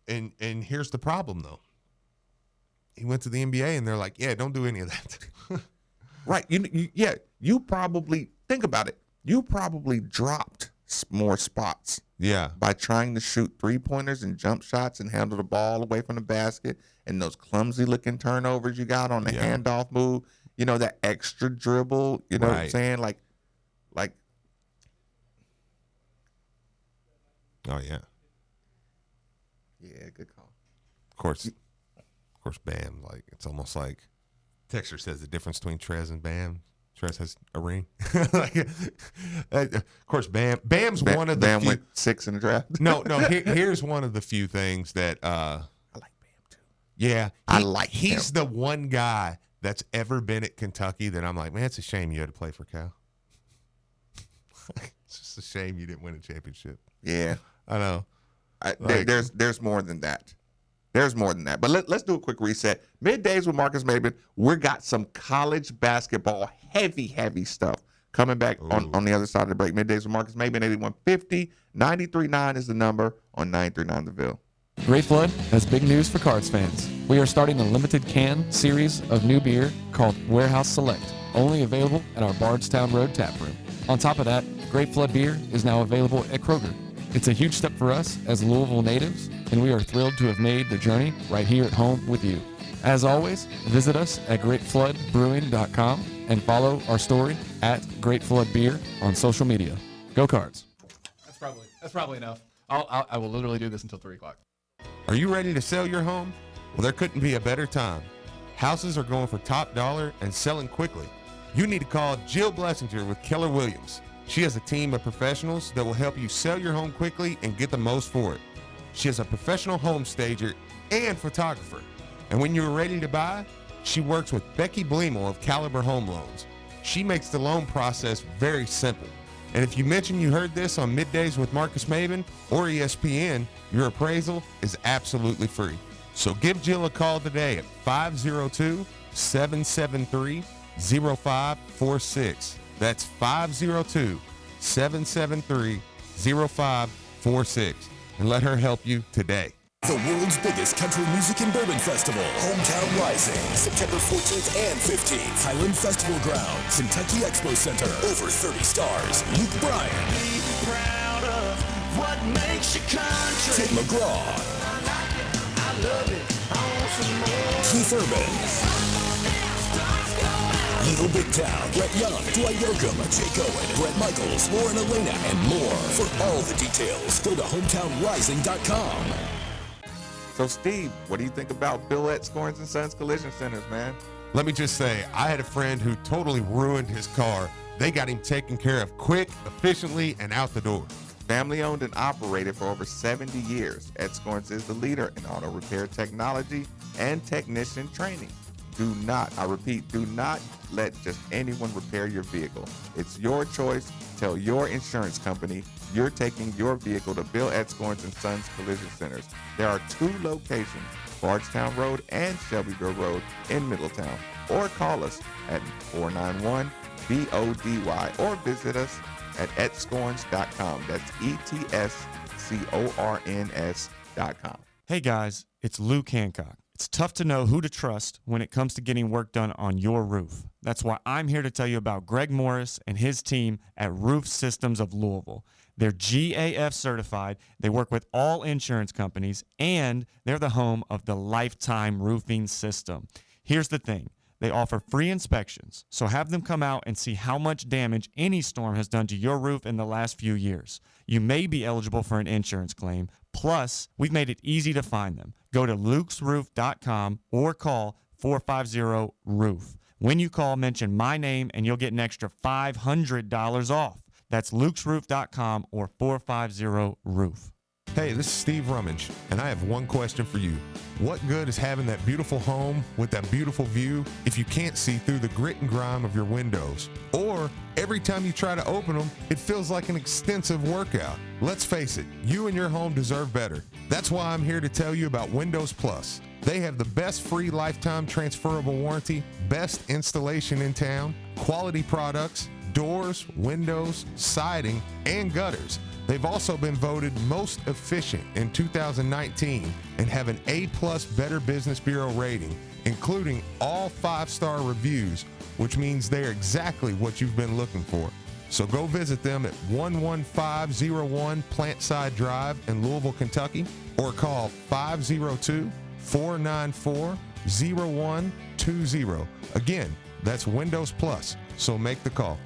And here's the problem, though. He went to the NBA, and they're like, yeah, don't do any of that. Right. You probably, think about it. You probably dropped more spots. Yeah. By trying to shoot three-pointers and jump shots and handle the ball away from the basket and those clumsy-looking turnovers you got on the handoff move. You know, that extra dribble. You know what I'm saying? Like. Oh, yeah. Yeah, good call. Of course, Bam, like, it's almost like Texter says the difference between Trez and Bam. Trez has a ring. Of course, Bam's one of the Bam few. went 6 in the draft. No, here's one of the few things that I like Bam, too. Yeah. He's him. the one guy that's ever been at Kentucky that I'm like, man, it's a shame you had to play for Cal. It's just a shame you didn't win a championship. Yeah. I know. There's more than that. There's more than that. But let's do a quick reset. Middays with Marcus Maben. We got some college basketball heavy stuff coming back on the other side of the break. Middays with Marcus Maben, 8150. 93.9 is the number on 93.9 The Ville. Great Flood has big news for Cards fans. We are starting a limited can series of new beer called Warehouse Select, only available at our Bardstown Road tap room. On top of that, Great Flood beer is now available at Kroger. It's a huge step for us as Louisville natives, and we are thrilled to have made the journey right here at home with you. As always, visit us at greatfloodbrewing.com and follow our story at Great Flood Beer on social media. Go Cards. That's probably enough. I will literally do this until 3 o'clock. Are you ready to sell your home? Well, there couldn't be a better time. Houses are going for top dollar and selling quickly. You need to call Jill Blessinger with Keller Williams. She has a team of professionals that will help you sell your home quickly and get the most for it. She is a professional home stager and photographer. And when you're ready to buy, she works with Becky Bleemel of Caliber Home Loans. She makes the loan process very simple. And if you mention you heard this on Middays with Marcus Maben or ESPN, your appraisal is absolutely free. So give Jill a call today at 502-773-0546. That's 502-773-0546. And let her help you today. The world's biggest country music and bourbon festival, Hometown Rising, September 14th and 15th, Highland Festival Grounds, Kentucky Expo Center, over 30 stars, Luke Bryan, Tim McGraw, Keith Urban, Little Big Town, Brett Young, Dwight Yoakam, Jake Owen, Brett Michaels, Lauren Elena, and more. For all the details, go to hometownrising.com. So, Steve, what do you think about Bill at Scorns and Sons Collision Centers, man? Let me just say, I had a friend who totally ruined his car. They got him taken care of quick, efficiently, and out the door. Family owned and operated for over 70 years, Ed Scorns is the leader in auto repair technology and technician training. Do not let just anyone repair your vehicle. It's your choice. Tell your insurance company you're taking your vehicle to Bill at Scorns and Sons Collision Centers. There are 2 locations, Bardstown Road and Shelbyville Road in Middletown. Or call us at 491-BODY or visit us at etscorns.com. That's ETSCORNS.com. Hey guys, it's Luke Hancock. It's tough to know who to trust when it comes to getting work done on your roof. That's why I'm here to tell you about Greg Morris and his team at Roof Systems of Louisville. They're GAF certified, they work with all insurance companies, and they're the home of the Lifetime Roofing System. Here's the thing. They offer free inspections, so have them come out and see how much damage any storm has done to your roof in the last few years. You may be eligible for an insurance claim. Plus, we've made it easy to find them. Go to lukesroof.com or call 450-ROOF. When you call, mention my name and you'll get an extra $500 off. That's lukesroof.com or 450-ROOF. Hey, this is Steve Rummage, and I have one question for you. What good is having that beautiful home with that beautiful view if you can't see through the grit and grime of your windows? Or every time you try to open them, it feels like an extensive workout. Let's face it, you and your home deserve better. That's why I'm here to tell you about Windows Plus. They have the best free lifetime transferable warranty, best installation in town, quality products, doors, windows, siding, and gutters. They've also been voted most efficient in 2019 and have an A+ Better Business Bureau rating, including all 5-star reviews, which means they're exactly what you've been looking for. So go visit them at 11501 Plantside Drive in Louisville, Kentucky, or call 502-494-0120. Again, that's Windows Plus, so make the call.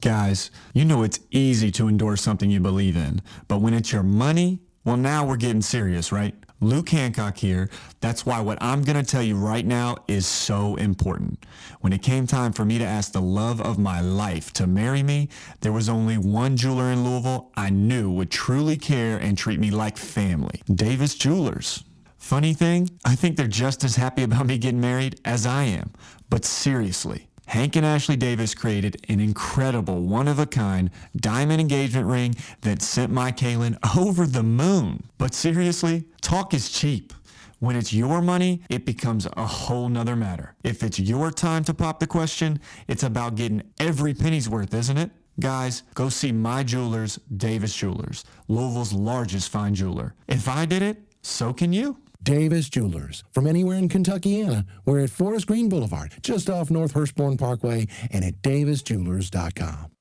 Guys, you know it's easy to endorse something you believe in, but when it's your money, well, now we're getting serious, right? Luke Hancock here. That's why what I'm going to tell you right now is so important. When it came time for me to ask the love of my life to marry me, there was only one jeweler in Louisville I knew would truly care and treat me like family. Davis Jewelers. Funny thing, I think they're just as happy about me getting married as I am. But seriously, Hank and Ashley Davis created an incredible, one-of-a-kind diamond engagement ring that sent my Kaylin over the moon. But seriously, talk is cheap. When it's your money, it becomes a whole nother matter. If it's your time to pop the question, it's about getting every penny's worth, isn't it? Guys, go see my jewelers, Davis Jewelers, Louisville's largest fine jeweler. If I did it, so can you. Davis Jewelers. From anywhere in Kentuckiana, we're at Forest Green Boulevard, just off North Hurstbourne Parkway, and at davisjewelers.com.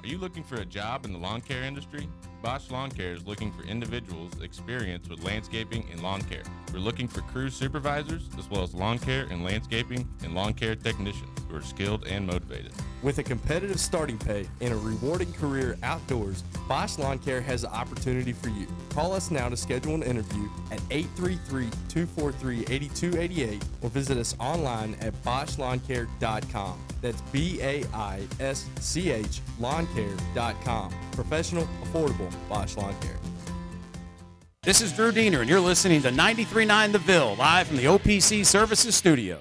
Are you looking for a job in the lawn care industry? Bosch Lawn Care is looking for individuals experienced with landscaping and lawn care. We're looking for crew supervisors, as well as lawn care and landscaping and lawn care technicians who are skilled and motivated. With a competitive starting pay and a rewarding career outdoors, Bosch Lawn Care has an opportunity for you. Call us now to schedule an interview at 833-243-8288 or visit us online at BoschLawnCare.com. That's BAISCH LawnCare.com. Professional, affordable Bosch Lawn Care. This is Drew Diener, and you're listening to 93.9 The Ville, live from the OPC Services Studio.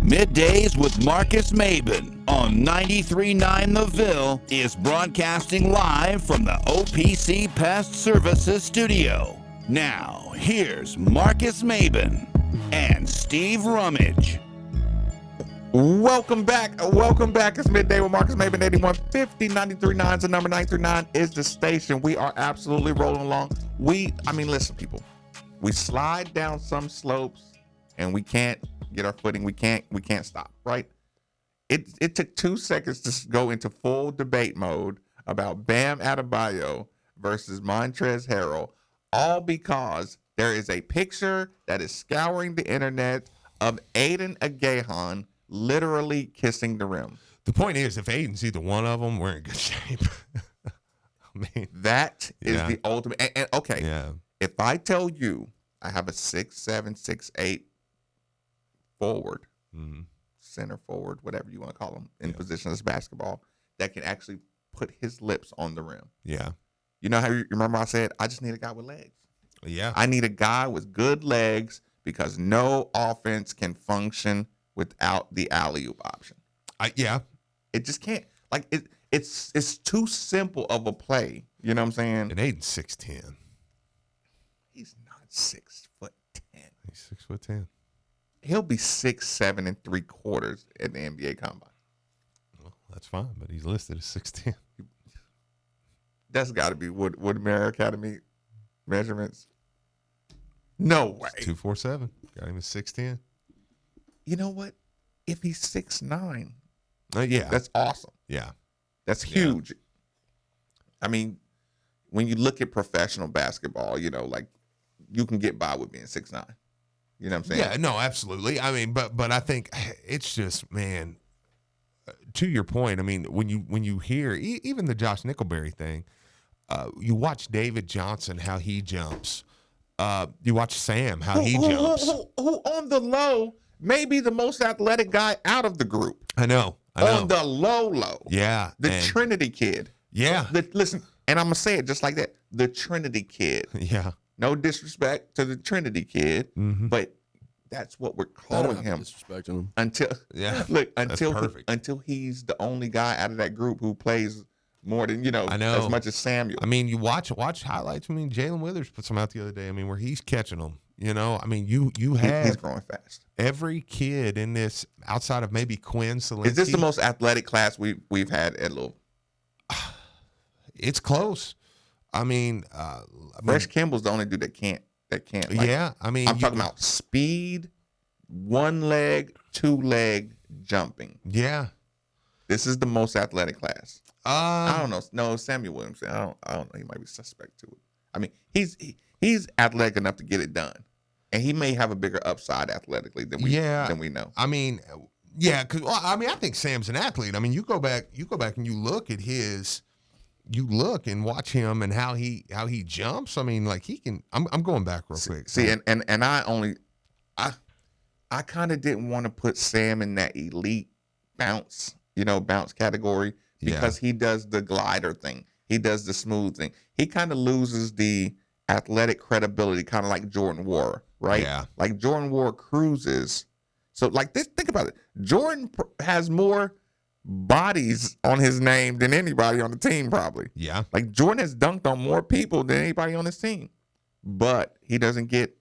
Middays with Marcus Maben on 93.9 The Ville is broadcasting live from the OPC Pest Services Studio. Now, here's Marcus Maben and Steve Rummage. Welcome back. It's Midday with Marcus Maben, 8150 93.9 is the number. 939 is the station. We are absolutely rolling along. Listen, people. We slide down some slopes and we can't get our footing. We can't stop, right? It took 2 seconds to go into full debate mode about Bam Adebayo versus Montrezl Harrell, all because there is a picture that is scouring the internet of Aiden Agahan literally kissing the rim. The point is, if Aiden's either one of them, we're in good shape. That is the ultimate. And okay, if I tell you I have a 6'7", 6'8" forward, center forward, whatever you want to call him, in position as basketball, that can actually put his lips on the rim. Yeah. You know how you remember I said, I just need a guy with legs. Yeah. I need a guy with good legs because no offense can function without the alley-oop option. Yeah. It just can't. Like it's too simple of a play. You know what I'm saying? And Aiden's 6'10". He's not 6'10". He's 6'10". He'll be 6'7" 3/4 at the NBA Combine. Well, that's fine, but he's listed as 6'10". That's got to be Woodmere Academy measurements. No way. 247. Got him at 6'10". You know what? If he's 6'9", yeah, that's awesome. Yeah, that's huge. Yeah. I mean, when you look at professional basketball, you know, like you can get by with being 6'9". You know what I'm saying? Yeah, no, absolutely. I mean, but I think it's just, man, to your point. I mean, when you hear even the Josh Nickelberry thing, you watch David Johnson how he jumps. You watch Sam how he jumps. Who on the low may be the most athletic guy out of the group. I know. On the low. Yeah. The Trinity kid. Yeah. Listen, and I'm going to say it just like that. The Trinity kid. Yeah. No disrespect to the Trinity kid, but that's what we're calling him. Disrespecting him. Until he's the only guy out of that group who plays more than, as much as Samuel. I mean, you watch highlights. I mean, Jalen Withers put some out the other day. I mean, where he's catching them. I mean, you have he's growing fast. Every kid in this, outside of maybe Quinn Selinsky. Is this the most athletic class we've had at Louisville? It's close. I mean, Fresh Kimball's the only dude that can't. Yeah, I mean, I'm talking about speed, 1 leg, 2 leg jumping. Yeah, this is the most athletic class. I don't know. No, Samuel Williamson. I don't know. He might be suspect to it. I mean, he's athletic enough to get it done, and he may have a bigger upside athletically than we know. I mean, yeah, because I think Sam's an athlete. I mean, you go back and you look at you look and watch him and how he jumps. I mean, like he can. I'm going back real quick. See, and I kind of didn't want to put Sam in that elite bounce category because he does the glider thing. He does the smooth thing. He kind of loses the athletic credibility, kind of like Jordan Ward, right? Yeah. Like Jordan Ward cruises. So like this, think about it. Jordan has more bodies on his name than anybody on the team, probably. Yeah. Like Jordan has dunked on more people than anybody on his team, but he doesn't get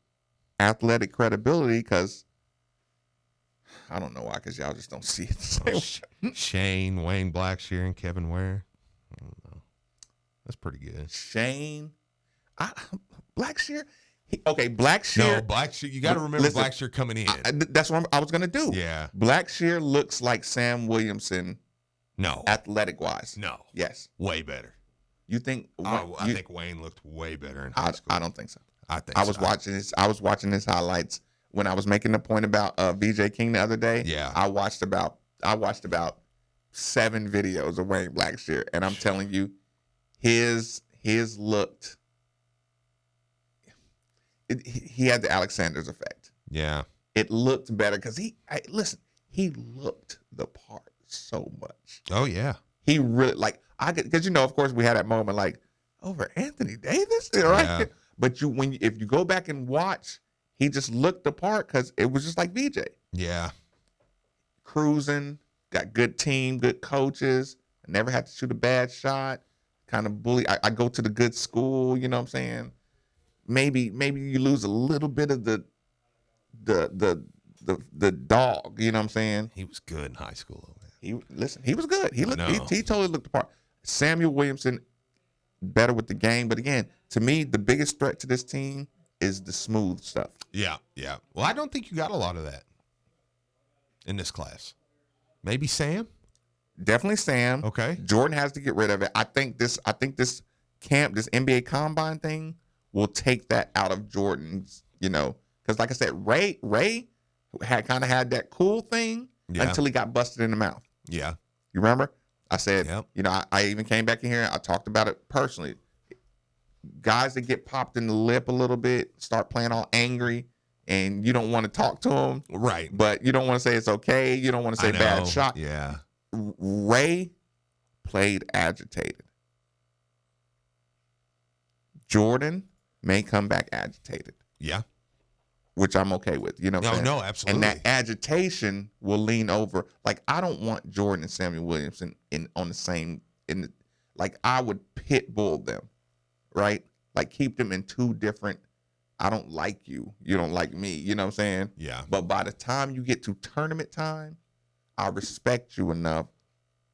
athletic credibility because I don't know why, because y'all just don't see it the same way. Shane, Wayne Blackshear, and Kevin Ware. I don't know. That's pretty good. Shane, Blackshear. Blackshear. No, Blackshear. You got to remember Blackshear coming in. That's what I was going to do. Yeah. Blackshear looks like Sam Williamson. No. Athletic wise. No. Yes. Way better. You think? I think Wayne looked way better in high school. I don't think so. I was watching his highlights when I was making the point about VJ King the other day. Yeah. I watched about 7 videos of Wayne Blackshear, and I'm telling you, his looked. He had the Alexander's effect. Yeah. It looked better because he looked the part so much. Oh yeah. He really because of course we had that moment like over Anthony Davis, right? Yeah. But if you go back and watch, he just looked the part because it was just like VJ. Yeah. Cruising, got good team, good coaches. I never had to shoot a bad shot. Kind of bully. I go to the good school. You know what I'm saying? Maybe you lose a little bit of the dog. You know what I'm saying? He was good in high school, though, man. He was good. He totally looked the part. Samuel Williamson better with the game, but again, to me, the biggest threat to this team is the smooth stuff. Yeah, yeah. Well, I don't think you got a lot of that in this class. Maybe Sam. Definitely Sam. Okay. Jordan has to get rid of it. I think this camp, this NBA Combine thing, will take that out of Jordan's. Because like I said, Ray had that cool thing until he got busted in the mouth. Yeah. You remember? I said, yep. I even came back in here. I talked about it personally. Guys that get popped in the lip a little bit, start playing all angry, and you don't want to talk to them. Right. But you don't want to say it's okay. You don't want to say bad shot. Yeah. Ray played agitated. Jordan may come back agitated. Yeah. which I'm okay with. You know what I'm saying? No, absolutely. And that agitation will lean over. Like, I don't want Jordan and Samuel Williamson on the same like, I would pit bull them, right? Like, keep them in two different. I don't like you. You don't like me. You know what I'm saying? Yeah. But by the time you get to tournament time, I respect you enough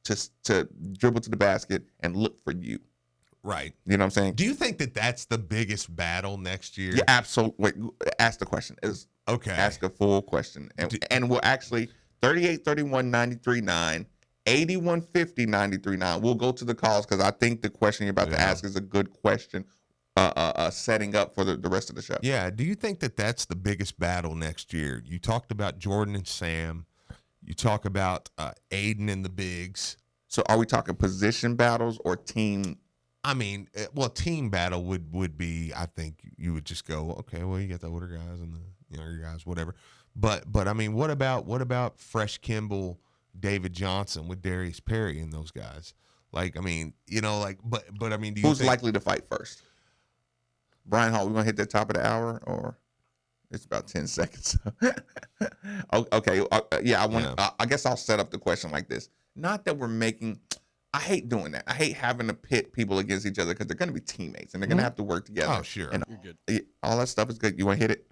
to dribble to the basket and look for you. Right. You know what I'm saying? Do you think that that's the biggest battle next year? Yeah, absolutely. Wait, ask the question. Okay. Ask a full question. And we'll actually 38-31, 93-9, 81-50, 93-9. We'll go to the calls because I think the question you're about to ask is a good question, setting up for the rest of the show. Yeah. Do you think that that's the biggest battle next year? You talked about Jordan and Sam. You talk about Aiden and the bigs. So are we talking position battles or team? I mean, well, team battle would be, I think you would just go, okay, well, you got the older guys and the younger guys, whatever. But I mean, what about Fresh Kimball, David Johnson with Darius Perry and those guys? Like, I mean, you know, like, but I mean, do you who's think, likely to fight first? Brian Hall, we gonna hit the top of the hour, or it's about 10 seconds. Okay, yeah, I guess I'll set up the question like this. Not that we're making. I hate doing that. I hate having to pit people against each other because they're going to be teammates and they're going to have to work together. Oh, sure. And You're good. all that stuff is good. You want to hit it?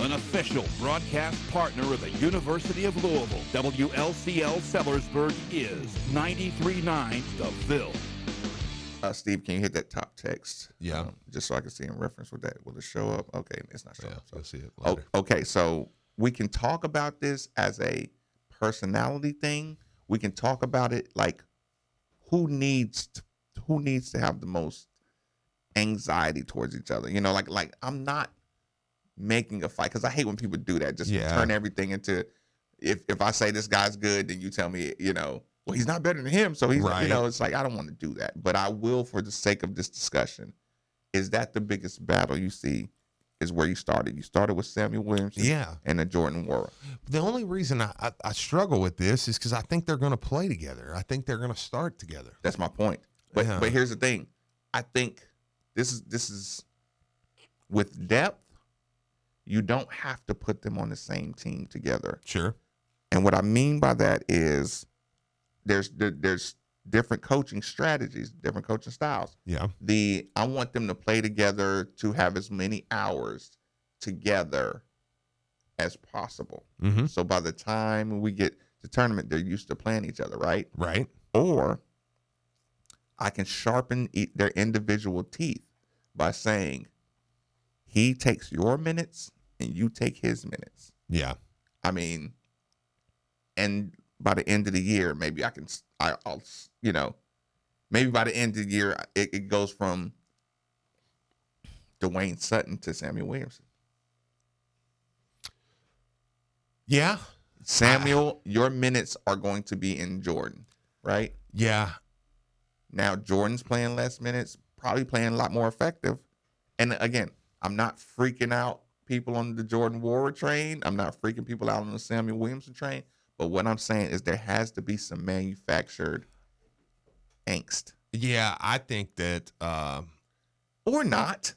An official broadcast partner of the University of Louisville, WLCL Sellersburg is 93.9 The Ville. Steve, can you hit that top text? Yeah. Just so I can see in reference with that. Will it show up? Okay, it's not showing up. You'll see it later. Okay, so we can talk about this as a personality thing. We can talk about it like who needs to have the most anxiety towards each other. You know, like I'm not making a fight because I hate when people do that. Just turn everything into if I say this guy's good, then you tell me, you know, well, he's not better than him, so he's right. You know, it's like I don't want to do that. But I will, for the sake of this discussion, is that the biggest battle you see is where you started. You started with Samuel Williamson and the Jordan Warren. The only reason I struggle with this is because I think they're going to play together. I think they're going to start together. That's my point. But here's the thing. I think this is with depth, you don't have to put them on the same team together. Sure. And what I mean by that is there's different coaching strategies, different coaching styles. Yeah. I want them to play together to have as many hours together as possible. Mm-hmm. So by the time we get to tournament, they're used to playing each other, right? Right. Or I can sharpen their individual teeth by saying he takes your minutes and you take his minutes. Yeah. I mean, and by the end of the year, maybe I'll you know, maybe by the end of the year, it goes from Dwayne Sutton to Samuel Williamson. Yeah. Samuel, your minutes are going to be in Jordan, right? Yeah. Now, Jordan's playing less minutes, probably playing a lot more effective. And again, I'm not freaking out people on the Jordan Warren train. I'm not freaking people out on the Samuel Williamson train. But what I'm saying is there has to be some manufactured angst. Yeah, I think that or not.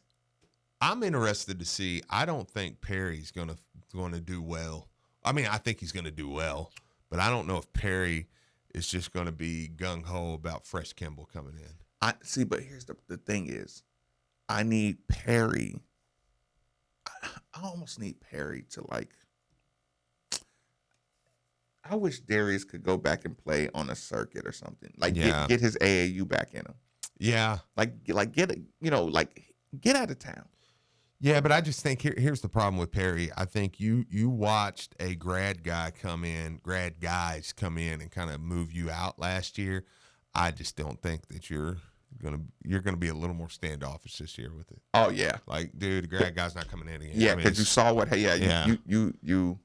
I'm interested to see. I don't think Perry's going to do well. I mean, I think he's going to do well, but I don't know if Perry is just going to be gung-ho about Fresh Kimball coming in. I see, but here's the thing is, I need Perry. I almost need Perry to like. I wish Darius could go back and play on a circuit or something. Like get his AAU back in him. Yeah. Like get it, you know, like get out of town. Yeah, but I just think here's the problem with Perry. I think you watched a grad guys come in and kind of move you out last year. I just don't think that you're gonna be a little more standoffish this year with it. Oh yeah. Like, dude, the grad guy's not coming in again. Yeah, because you saw what you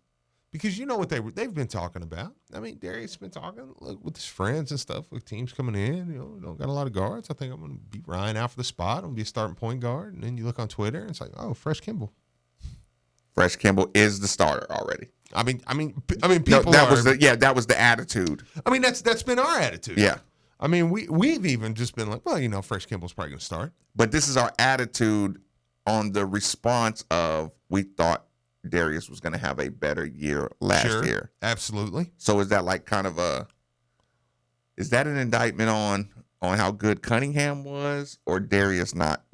because you know what they've been talking about. I mean, Darius has been talking with his friends and stuff, with teams coming in. You know, don't got a lot of guards. I think I'm going to beat Ryan out for the spot. I'm going to be a starting point guard. And then you look on Twitter and it's like, oh, Fresh Kimball. Fresh Kimball is the starter already. I mean, people. That was the attitude. I mean, that's been our attitude. Yeah. I mean, we've even just been like, well, you know, Fresh Kimball's probably going to start. But this is our attitude on the response of we thought Darius was going to have a better year last year. Absolutely. So is that like kind of is that an indictment on how good Cunningham was, or Darius not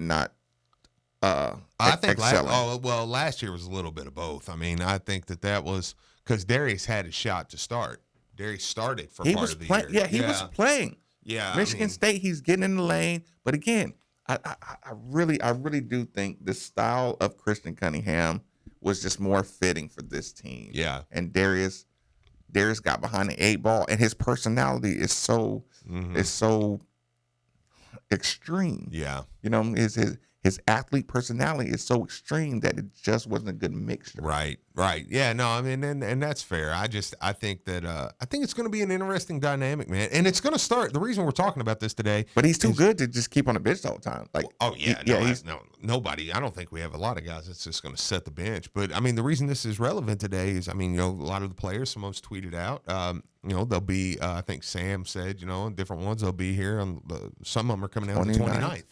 I think excelling? last year was a little bit of both. I mean, I think that was because Darius had a shot to start. Darius started for part of the year. Yeah, he was playing. Yeah, Michigan State, he's getting in the lane. But again, I really do think the style of Christian Cunningham was just more fitting for this team. Yeah. And Darius got behind the 8 ball, and his personality is so extreme. Yeah. You know, his athlete personality is so extreme that it just wasn't a good mixture. Right. Yeah, no, I mean, and that's fair. I think that I think it's going to be an interesting dynamic, man. And it's going to start. The reason we're talking about this today, but he's too good to just keep on the bench the whole time. Like, nobody. I don't think we have a lot of guys that's just going to set the bench. But I mean, the reason this is relevant today is, I mean, you know, a lot of the players, some of us tweeted out, you know, they'll be. I think Sam said, you know, different ones they'll be here on. Some of them are coming out on the 29th.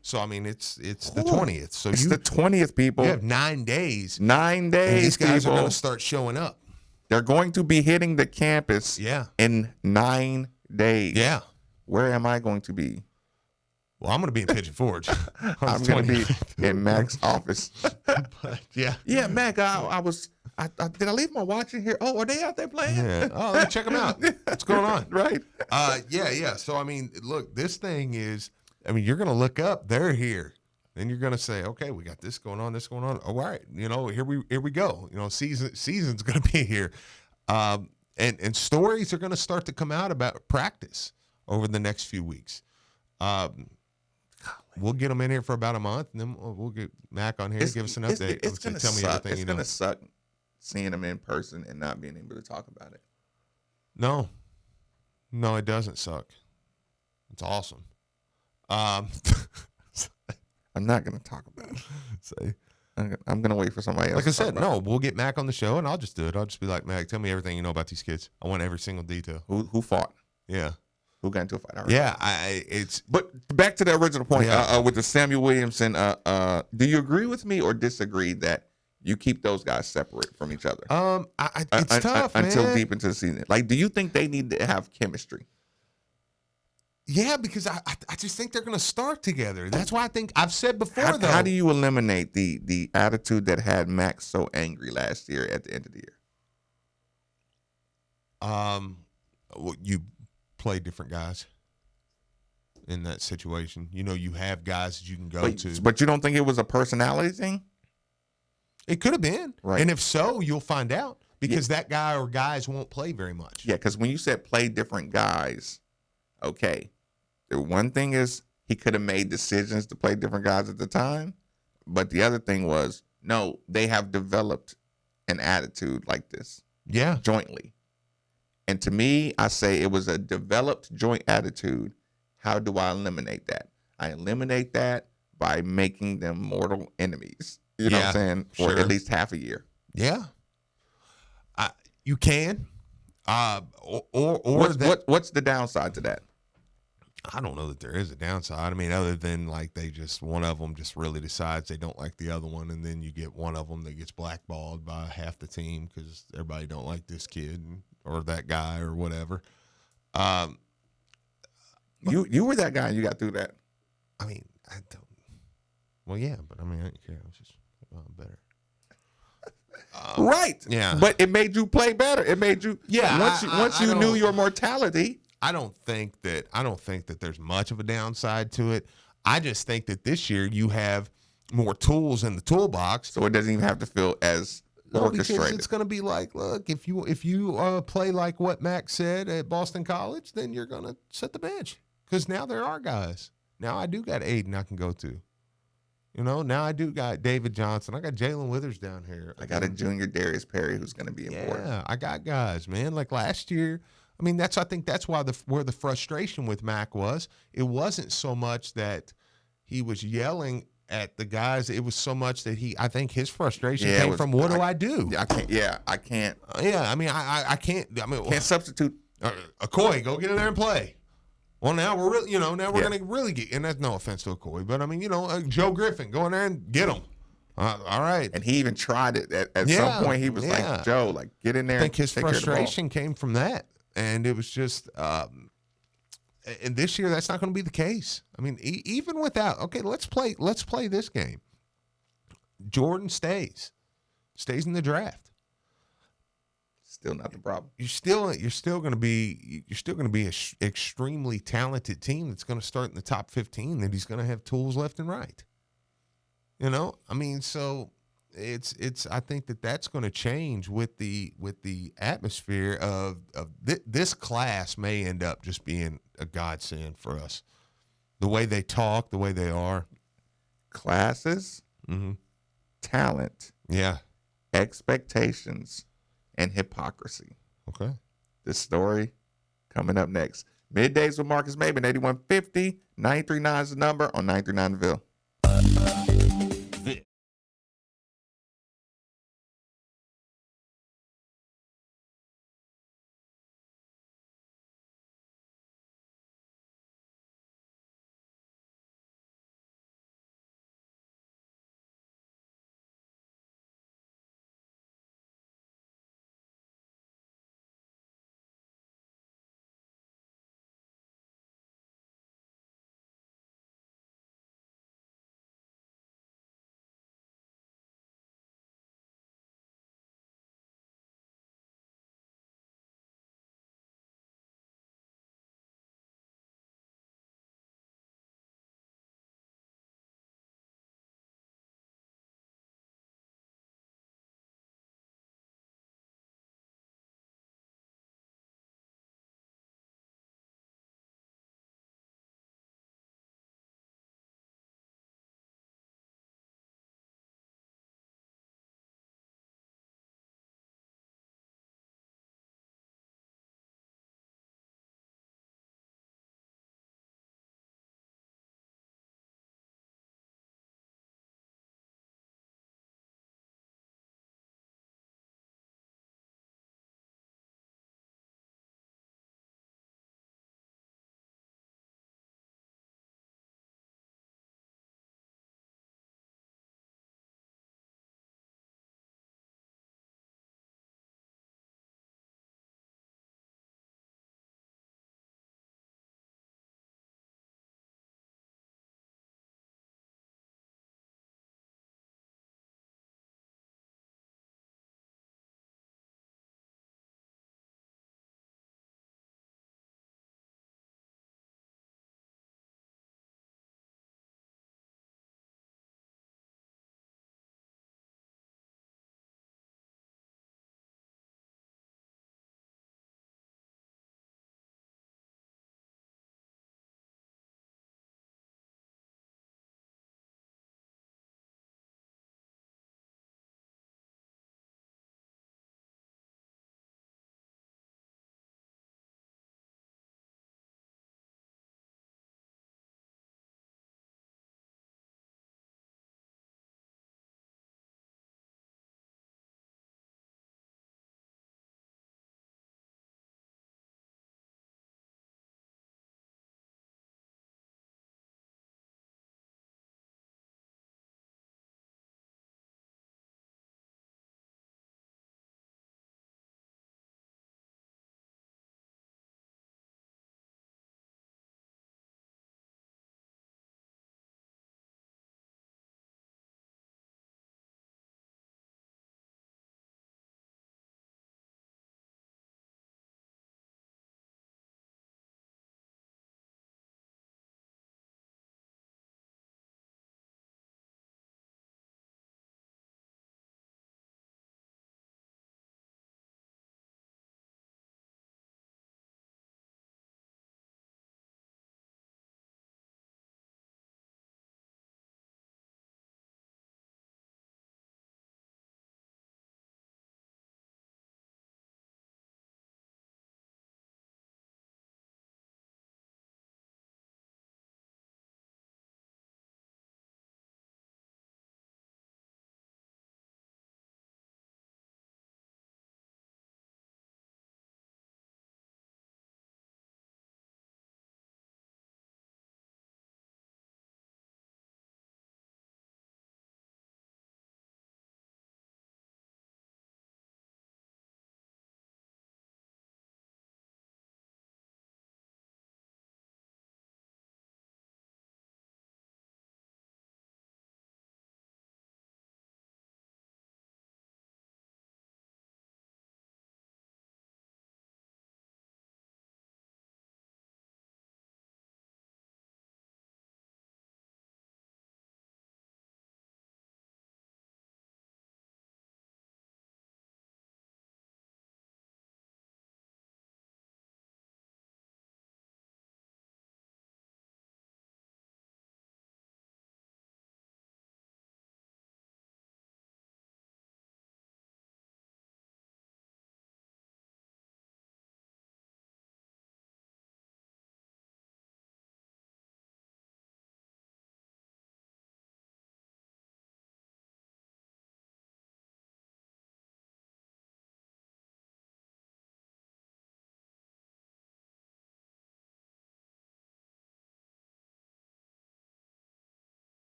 So I mean, it's the 20th. So it's the 20th, people. You have 9 days. 9 days. And these guys people are going to start showing up. They're going to be hitting the campus. In 9 days. Yeah. Where am I going to be? Well, I'm going to be in Pigeon Forge. I'm going to be in Mac's office. But, yeah, Mac. I did I leave my watch in here? Oh, are they out there playing? Yeah. Oh, let me check them out. What's going on? Right. Yeah. So I mean, look, this thing is. I mean, you're going to look up. They're here. Then you're going to say, okay, we got this going on. Oh, all right. You know, here we go. You know, season's going to be here. And stories are going to start to come out about practice over the next few weeks. We'll get them in here for about a month, and then we'll get Mac on here to give us an update. It's going to suck. It's going to suck seeing them in person and not being able to talk about it. No, it doesn't suck. It's awesome. I'm not going to talk about it. Say, I'm going to wait for somebody else. Like I said, no, we'll get Mac on the show, and I'll just do it. I'll just be like, Mac, tell me everything you know about these kids. I want every single detail. Who fought? Yeah. Who got into a fight? Yeah, But back to the original point with the Samuel Williamson. Do you agree with me or disagree that you keep those guys separate from each other? It's tough, man. Until deep into the season. Like, do you think they need to have chemistry? Yeah, because I just think they're going to start together. That's why I think I've said before, How do you eliminate the attitude that had Max so angry last year at the end of the year? You play different guys in that situation. You know, you have guys that you can go to. But you don't think it was a personality thing? It could have been. Right. And if so, you'll find out because that guy or guys won't play very much. Yeah, because when you said play different guys, okay. The one thing is he could have made decisions to play different guys at the time. But the other thing was, no, they have developed an attitude like this. Yeah. Jointly. And to me, I say it was a developed joint attitude. How do I eliminate that? I eliminate that by making them mortal enemies. You know what I'm saying? For at least half a year. Yeah. You can. What's the downside to that? I don't know that there is a downside. I mean, other than like one of them just really decides they don't like the other one, and then you get one of them that gets blackballed by half the team because everybody don't like this kid or that guy or whatever. You were that guy and you got through that. I mean, I don't. Well, yeah, but I mean, I didn't care. I was just better. Right. Yeah. But it made you play better. It made you. Yeah. Once you knew your mortality. I don't think that there's much of a downside to it. I just think that this year you have more tools in the toolbox, so it doesn't even have to feel as orchestrated. Because it's going to be like, look, if you play like what Max said at Boston College, then you're going to set the bench because now there are guys. Now I do got Aiden I can go to. You know, now I do got David Johnson. I got Jalen Withers down here. I got a junior Darius Perry who's going to be important. Yeah, I got guys, man. Like last year. I mean, I think that's why where the frustration with Mac was. It wasn't so much that he was yelling at the guys. It was so much that I think his frustration came from what do I do? I can't. Yeah, I can't. I mean, I can't. I mean, can't substitute. Okoye, go get in there and play. Well, now we're really, now we're Yeah. going to really get, and that's no offense to Okoye, but I mean, Joe Griffin, go in there and get him. All right. And he even tried it at some point. He was like, Joe, like, get in there. I think his take care of the ball. frustration came from that. And it was just, and this year, that's not going to be the case. I mean, even without, okay, let's play this game. Jordan stays in the draft. Still not the problem. You're still going to be an extremely talented team that's going to start in the top 15. That he's going to have tools left and right. I mean, so it's. I think that's going to change with the atmosphere of this class may end up just being a godsend for us. The way they talk, the way they are, Classes, talent, expectations, and hypocrisy. Okay. This story coming up next. Middays with Marcus Maben, 8150, 939 is the number on 939 The Ville.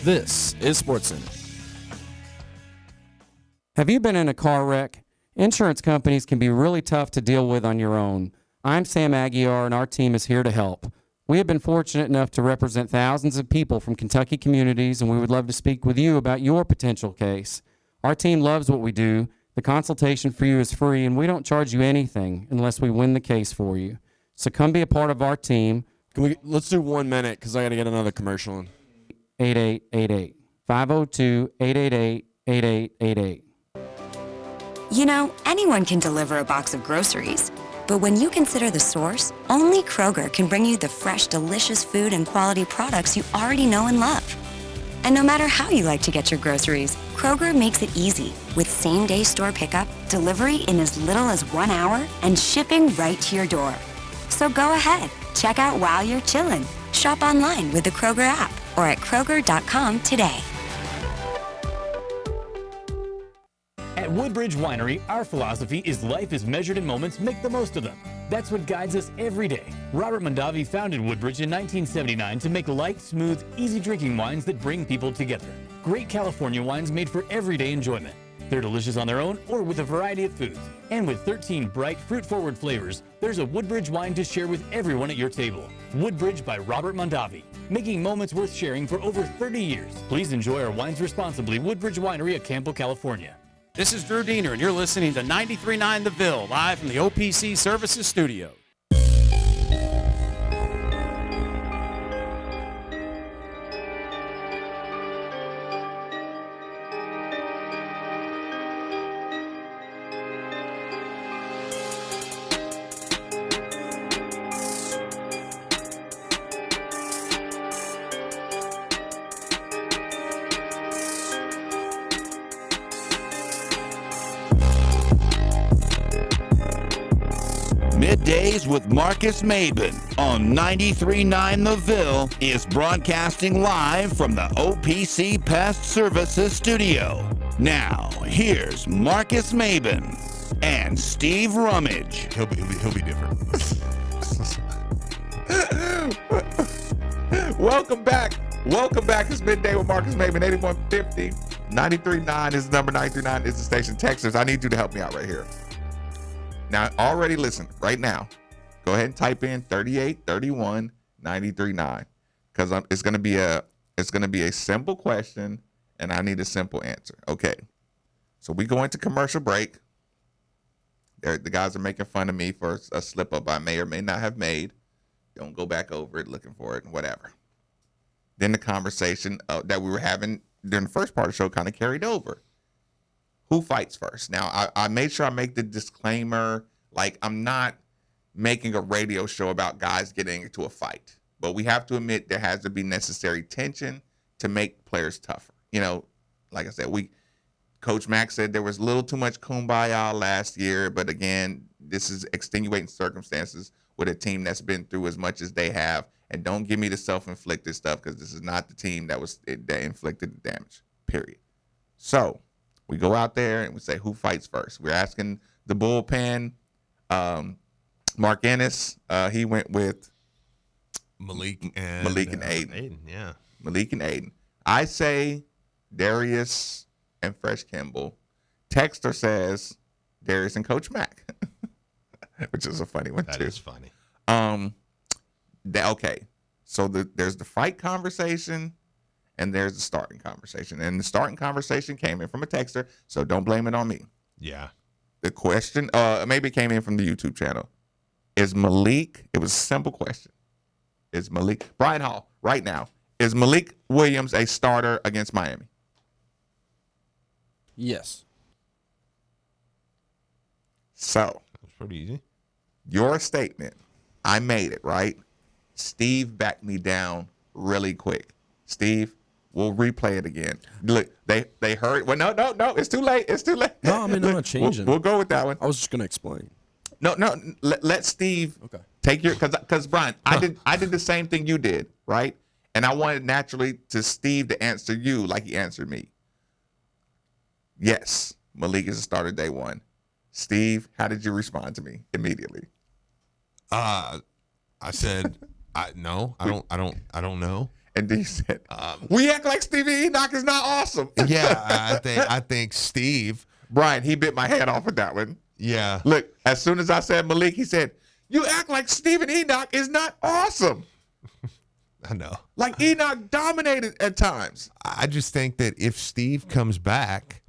This is SportsCenter. Have you been in a car wreck? Insurance companies can be really tough to deal with on your own. I'm Sam Aguiar, and our team is here to help. We have been fortunate enough to represent thousands of people from Kentucky communities, and we would love to speak with you about your potential case. Our team loves what we do. The consultation for you is free, and we don't charge you anything unless we win the case for you. So come be a part of our team. Let's do 1 minute because I got to get another commercial in. 8888 502-888-8888. You know, anyone can deliver a box of groceries. But when you consider the source, only Kroger can bring you the fresh, delicious food and quality products you already know and love. And no matter how you like to get your groceries, Kroger makes it easy with same-day store pickup, delivery in as little as 1 hour, and shipping right to your door. So go ahead, check out while you're chillin'. Shop online with the Kroger app or at Kroger.com today. At Woodbridge Winery, our philosophy is life is measured in moments, make the most of them. That's what guides us every day. Robert Mondavi founded Woodbridge in 1979 to make light, smooth, easy drinking wines that bring people together. Great California wines made for everyday enjoyment. They're delicious on their own or with a variety of foods. And with 13 bright, fruit-forward flavors, there's a Woodbridge wine to share with everyone at your table. Woodbridge by Robert Mondavi, making moments worth sharing for over 30 years. Please enjoy our wines responsibly. Woodbridge Winery at Campbell, California. This is Drew Diener, and you're listening to 93.9 The Ville, live from the OPC Services Studio. Middays with Marcus Maben on 93.9 The Ville is broadcasting live from the OPC Pest Services Studio. Now, here's Marcus Maben and Steve Rummage. He'll be different. Welcome back. Welcome back. It's Midday with Marcus Maben, 8150. 93.9 is the number, 93.9 is the station. Texas, I need you to help me out right here. Now, already listen, right now, go ahead and type in 3831 93.9 because it's gonna be a simple question and I need a simple answer. Okay. So we go into commercial break. The guys are making fun of me for a slip up I may or may not have made. Don't go back over it looking for it, whatever. Then the conversation that we were having during the first part of the show kind of carried over. Who fights first? Now, I made sure I make the disclaimer, like I'm not making a radio show about guys getting into a fight. But we have to admit there has to be necessary tension to make players tougher. You know, like I said, Coach Mack said there was a little too much kumbaya last year. But again, this is extenuating circumstances with a team that's been through as much as they have. And don't give me the self-inflicted stuff because this is not the team that inflicted the damage, period. So we go out there and we say, who fights first? We're asking the bullpen. Mark Ennis, he went with Malik and Aiden. Yeah. Malik and Aiden. I say Darius and Fresh Kimball. Texter says Darius and Coach Mack, which is a funny one, too. That is funny. Okay. So there's the fight conversation. And there's the starting conversation. And the starting conversation came in from a texter, so don't blame it on me. Yeah. The question, maybe it came in from the YouTube channel. Is Malik, it was a simple question. Is Malik, Brian Hall, right now, is Malik Williams a starter against Miami? Yes. So. That's pretty easy. Your statement, I made it, right? Steve backed me down really quick. Steve, we'll replay it again. Look, they heard. Well, no, it's too late. It's too late. No, I mean, I'm not changing. We'll go with that one. I was just gonna explain. No. Let Steve take your because Brian, I did the same thing you did, right? And I wanted naturally to Steve to answer you like he answered me. Yes, Malik is a starter day one. Steve, how did you respond to me immediately? I said, no, I don't know. And then you said, we act like Stevie Enoch is not awesome. Yeah, I think Steve. Brian, he bit my head off with that one. Yeah. Look, as soon as I said Malik, he said, you act like Stephen Enoch is not awesome. I know. Like Enoch dominated at times. I just think that if Steve comes back,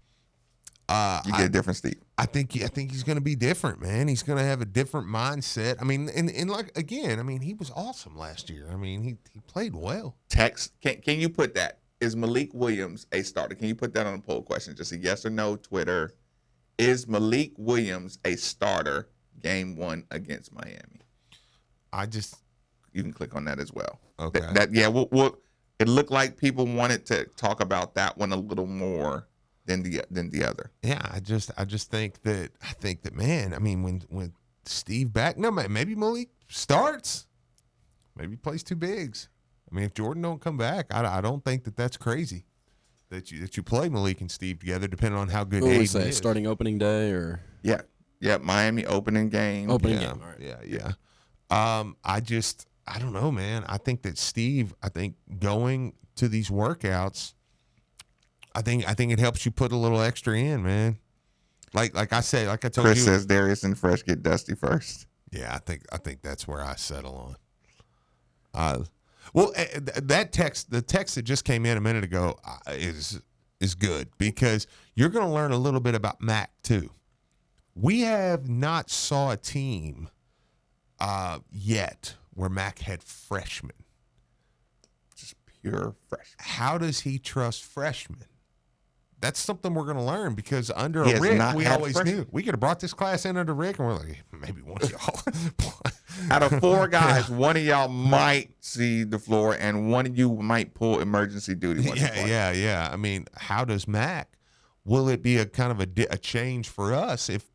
you get a different Steve. I think he's going to be different, man. He's going to have a different mindset. I mean, and like again, I mean, he was awesome last year. I mean, he played well. Text, can you put that? Is Malik Williams a starter? Can you put that on a poll question? Just a yes or no, Twitter. Is Malik Williams a starter game 1 against Miami? You can click on that as well. Okay. We'll it looked like people wanted to talk about that one a little more than the other. Yeah, I just think that man, I mean, when Steve back, no, maybe Malik starts, maybe he plays 2 bigs. I mean, if Jordan don't come back, I don't think that's crazy that you play Malik and Steve together, depending on how good Aiden is. Starting opening day or Miami opening game. All right. Yeah. I don't know, man. I think that Steve, going to these workouts, I think it helps you put a little extra in, man. Like I told you. Chris says Darius and Fresh get dusty first. Yeah, I think that's where I settle on. Well, the text that just came in a minute ago is good because you're going to learn a little bit about Mac too. We have not saw a team yet where Mac had freshmen. Just pure freshmen. How does he trust freshmen? That's something we're going to learn because under Rick, we always knew. We could have brought this class in under Rick, and we're like, maybe one of y'all. Out of 4 guys, one of y'all might see the floor, and one of you might pull emergency duty. Yeah. I mean, how does Mac? Will it be a kind of a change for us if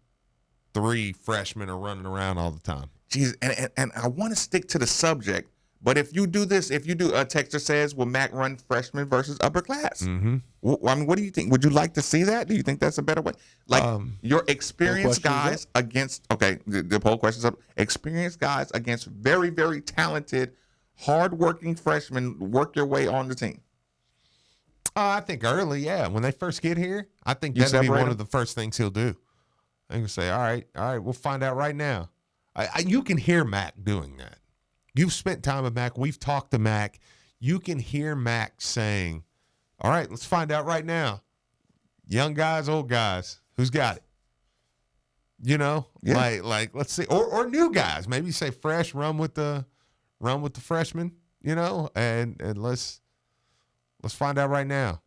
3 freshmen are running around all the time? Jeez, and I want to stick to the subject, but if you do a texter says, will Mac run freshman versus upper class? Mm-hmm. I mean, what do you think? Would you like to see that? Do you think that's a better way? Like your experienced guys against, the poll question's up. Experienced guys against very, very talented, hardworking freshmen work your way on the team. I think early, yeah. When they first get here, I think that'll be one of the first things he'll do. I'm going to say, all right, we'll find out right now. You can hear Mac doing that. You've spent time with Mac. We've talked to Mac. You can hear Mac saying, all right, let's find out right now. Young guys, old guys, who's got it? You know, like let's see, or new guys. Maybe say fresh, run with the freshmen. You know, and let's find out right now.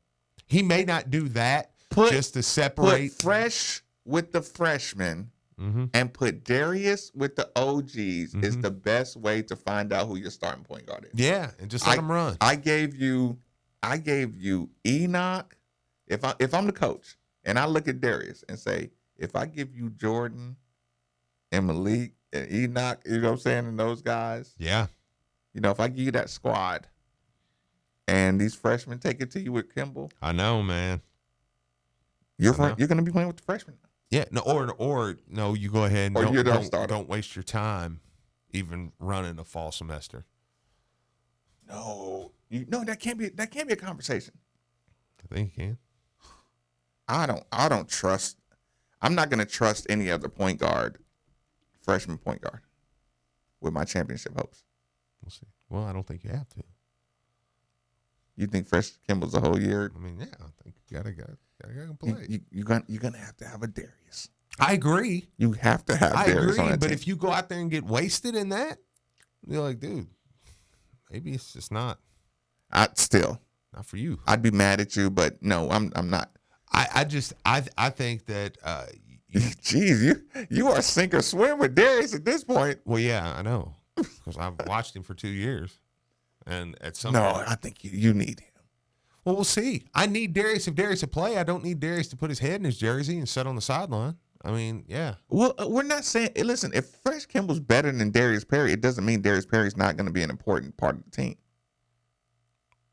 He may not do that just to separate. Put fresh with the freshmen. Mm-hmm. And put Darius with the OGs is the best way to find out who your starting point guard is. Yeah, and just let them run. I gave you Enoch. If I'm the coach and I look at Darius and say, if I give you Jordan and Malik and Enoch, you know what I'm saying, and those guys. Yeah. You know, if I give you that squad and these freshmen take it to you with Kimball. I know, man. You're going to be playing with the freshmen. Yeah, no, or no, you go ahead and don't waste your time even running a fall semester. No, that can't be a conversation. I think you can. I don't trust. I'm not going to trust any other freshman point guard, with my championship hopes. We'll see. Well, I don't think you have to. You think Fresh Kimball's a whole year? I mean, yeah, I think you gotta play. You're gonna have to have a Darius. I agree. You have to have Darius on that but team. if you go out there and get wasted in that, you're like, dude, maybe it's just not. Not for you. I'd be mad at you, but no, I'm not. I think that. Geez, you are sink or swim with Darius at this point. Well, yeah, I know, because I've watched him for 2 years, and at some point, I think you need him. Well, we'll see. I need Darius. If Darius to play, I don't need Darius to put his head in his jersey and sit on the sideline. I mean, yeah. Well, we're not saying. Listen, if Fresh Kimball's better than Darius Perry, it doesn't mean Darius Perry's not going to be an important part of the team.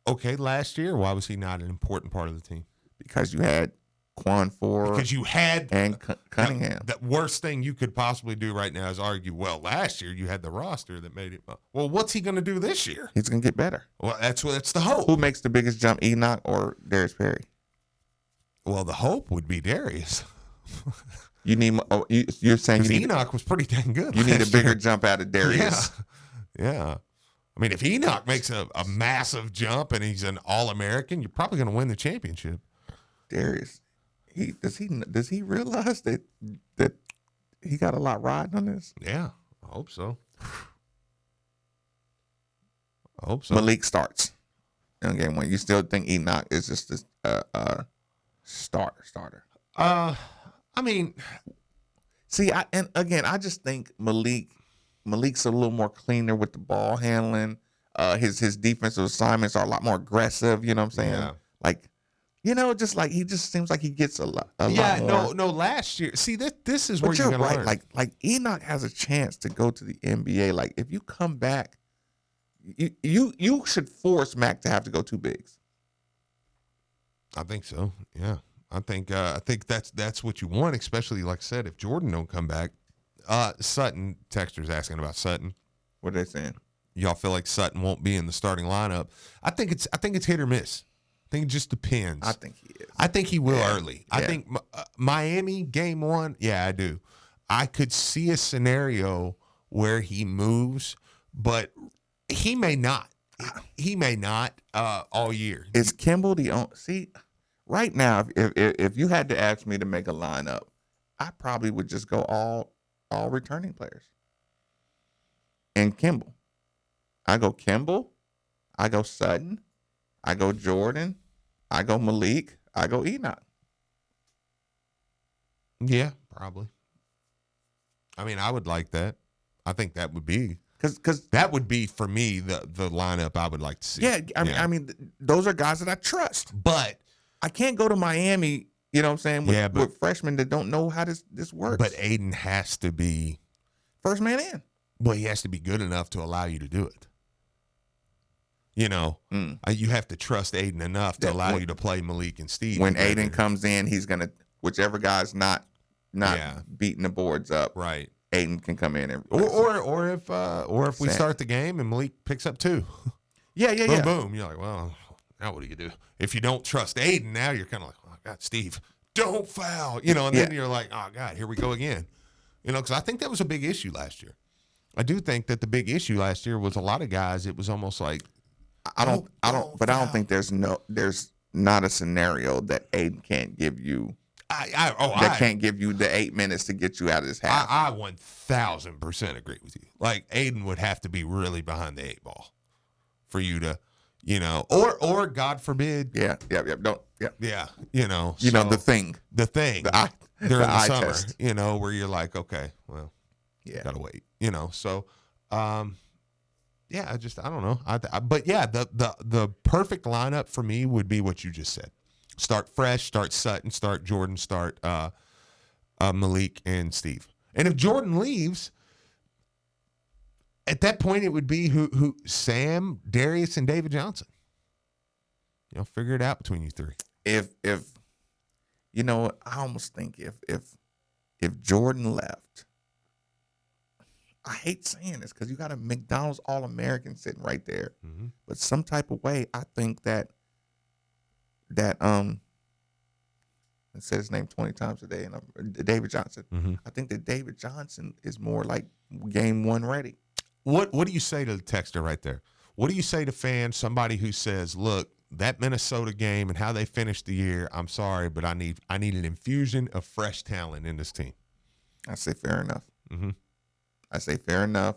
Okay, last year, why was he not an important part of the team? Because you had Quan Ford, because you had and Cunningham. The worst thing you could possibly do right now is argue, well, last year you had the roster that made it. Well, what's he going to do this year? He's going to get better. Well, that's the hope. Who makes the biggest jump, Enoch or Darius Perry? Well, the hope would be Darius. You need. You're saying you need, Enoch was pretty dang good. You need a bigger jump out of Darius. Yeah. I mean, if Enoch makes a massive jump and he's an All-American, you're probably going to win the championship. Darius, does he realize that he got a lot riding on this? Yeah, I hope so. I hope so. Malik starts in game one. You still think Enoch is just a starter? I mean, see, I just think Malik's a little more cleaner with the ball handling. His defensive assignments are a lot more aggressive. You know what I'm saying? Yeah. Like, just like he just seems like he gets a lot more. No. Last year, see this is where But you're you're going right. to learn. Like Enoch has a chance to go to the NBA. Like if you come back, you should force Mac to have to go 2 bigs. I think so. Yeah, I think that's what you want, especially like I said, if Jordan don't come back. Sutton, Texter's asking about Sutton. What are they saying? Y'all feel like Sutton won't be in the starting lineup? I think it's hit or miss. I think it just depends. I think he is. I think he will early. I Yeah. think Miami game 1. Yeah, I do. I could see a scenario where he moves, but he may not. He may not all year. Is Kimball the only? See, right now, if you had to ask me to make a lineup, I probably would just go all returning players. And Kimball. I go Kimball. I go Sutton. I go Jordan. I go Malik. I go Enoch. Yeah, probably. I mean, I would like that. I think that would be because that would be for me the lineup I would like to see. Yeah, I mean, those are guys that I trust. But I can't go to Miami. You know what I'm saying? With freshmen that don't know how this works. But Aiden has to be first man in. Well, he has to be good enough to allow you to do it. You know, you have to trust Aiden enough to allow you to play Malik and Steve. When Aiden comes in, he's gonna whichever guy's not beating the boards up. Right. Aiden can come in and or if we start the game and Malik picks up 2. Yeah. Boom. You're like, well, now what do you do? If you don't trust Aiden, now you're kind of like, oh God, Steve, don't foul. You know, and then you're like, oh God, here we go again. You know, because I think that was a big issue last year. I do think that the big issue last year was a lot of guys. It was almost like I don't think there's not a scenario that Aiden can't give you. Can't give you the 8 minutes to get you out of this half. I 1,000% agree with you. Like Aiden would have to be really behind the 8 ball for you to, you know, or God forbid. Yeah. Yeah. You know, the thing during the summer, test. you know, where you're like, okay, well, gotta wait, you know, so, yeah, I don't know. But yeah, the perfect lineup for me would be what you just said. Start fresh, start Sutton, start Jordan, start Malik and Steve. And if Jordan leaves, at that point it would be who Sam, Darius, and David Johnson. You know, figure it out between you 3. If you know, I almost think if Jordan left. I hate saying this because you got a McDonald's All-American sitting right there. Mm-hmm. But some type of way, I think that I said his name 20 times a day, and David Johnson. Mm-hmm. I think that David Johnson is more like game 1 ready. What do you say to the texter right there? What do you say to fans, somebody who says, look, that Minnesota game and how they finished the year, I'm sorry, but I need an infusion of fresh talent in this team? I say fair enough. Mm-hmm. I say fair enough,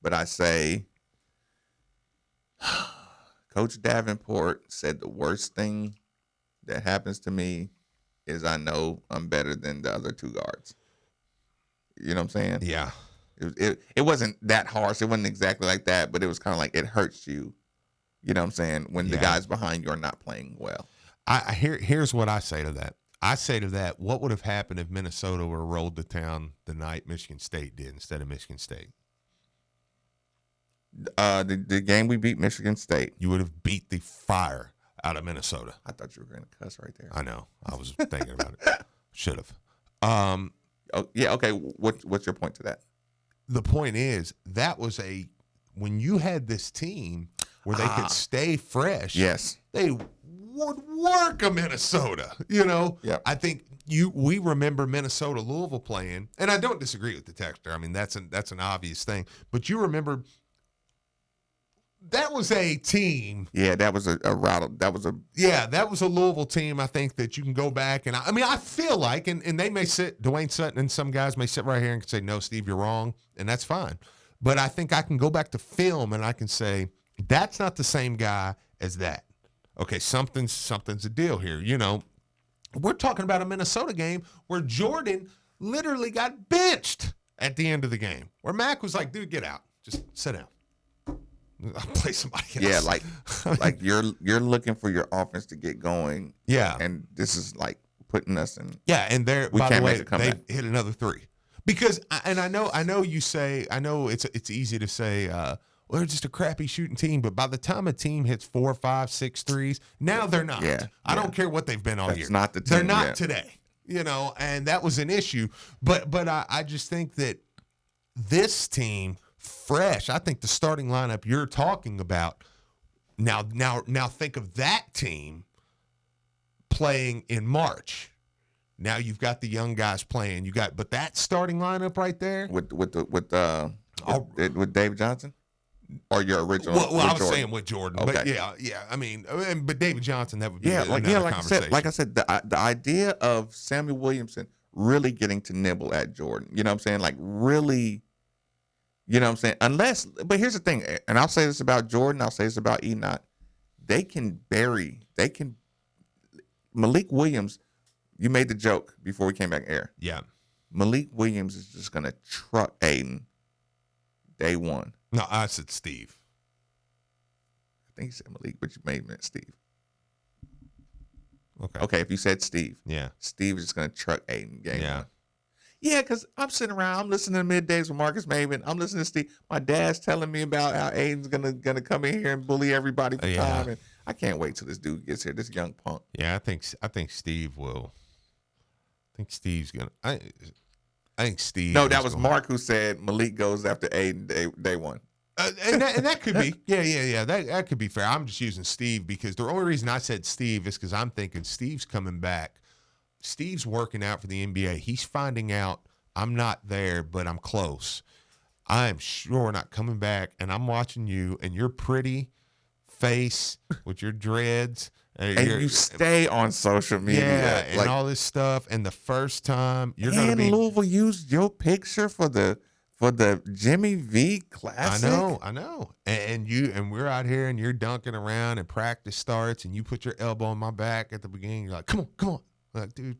but I say Coach Davenport said the worst thing that happens to me is I know I'm better than the other 2 guards. You know what I'm saying? Yeah. It wasn't that harsh. It wasn't exactly like that, but it was kind of like it hurts you. You know what I'm saying? When the guys behind you are not playing well. Here's what I say to that. I say to that, what would have happened if Minnesota were rolled to town the night Michigan State did instead of Michigan State? The game we beat Michigan State. You would have beat the fire out of Minnesota. I thought you were going to cuss right there. I know. I was thinking about it. Should have. Oh, yeah, okay. What's your point to that? The point is that was when you had this team where they could stay fresh. Yes. They would work a Minnesota. Yep. I think we remember Minnesota Louisville playing, and I don't disagree with the texter. I mean, that's an obvious thing. But you remember that was a team. Yeah, that was a rattle. That was a Louisville team. I think that you can go back and I feel like, and they may sit, Dwayne Sutton and some guys may sit right here and say, no, Steve, you're wrong, and that's fine. But I think I can go back to film and I can say that's not the same guy as that. Okay, something's a deal here. We're talking about a Minnesota game where Jordan literally got benched at the end of the game, where Mac was like, dude, get out, just sit down. I'll play somebody else. Yeah, like you're looking for your offense to get going. Yeah. And this is like putting us in. Yeah, and we by can't the way, make a comeback. they hit another 3. Because I know you say, I know it's easy to say, well, they're just a crappy shooting team, but by the time a team hits 4, 5, 6 threes, now they're not. Yeah, I don't care what they've been all year. That's not the team. They're not today. And that was an issue. But I just think that this team, fresh, I think the starting lineup you're talking about, now think of that team playing in March. Now you've got the young guys playing. But that starting lineup right there with Dave Johnson, or your original. Well, I was Jordan? saying with Jordan, Okay. but yeah. I mean, but David Johnson, that would be another like conversation. I said, the idea of Samuel Williamson really getting to nibble at Jordan. You know what I'm saying? Like really. You know what I'm saying? But here's the thing, and I'll say this about Jordan, I'll say this about Enoch. Malik Williams, you made the joke before we came back air. Yeah. Malik Williams is just going to truck Aiden day one. No, I said Steve. I think you said Malik, but you may have meant Steve. Okay. Okay, if you said Steve. Yeah. Steve is just going to truck Aiden game Yeah. one. Yeah, because I'm sitting around, I'm listening to Middays with Marcus Maven. I'm listening to Steve. My dad's telling me about how Aiden's gonna come in here and bully everybody for time. And I can't wait till this dude gets here, this young punk. Yeah, I think Steve will. I think Steve's gonna. I think Steve. No, that was Mark who said Malik goes after Aiden day one. And that could be. Yeah. That could be fair. I'm just using Steve because the only reason I said Steve is because I'm thinking Steve's coming back. Steve's working out for the NBA. He's finding out I'm not there, but I'm close. I am sure not coming back, and I'm watching you and your pretty face with your dreads. And you stay on social media. Yeah, and all this stuff. And the first time you're going to be. Louisville used your picture for the Jimmy V Classic. I know. And we're out here and you're dunking around and practice starts and you put your elbow on my back at the beginning. You're like, come on. I'm like, dude.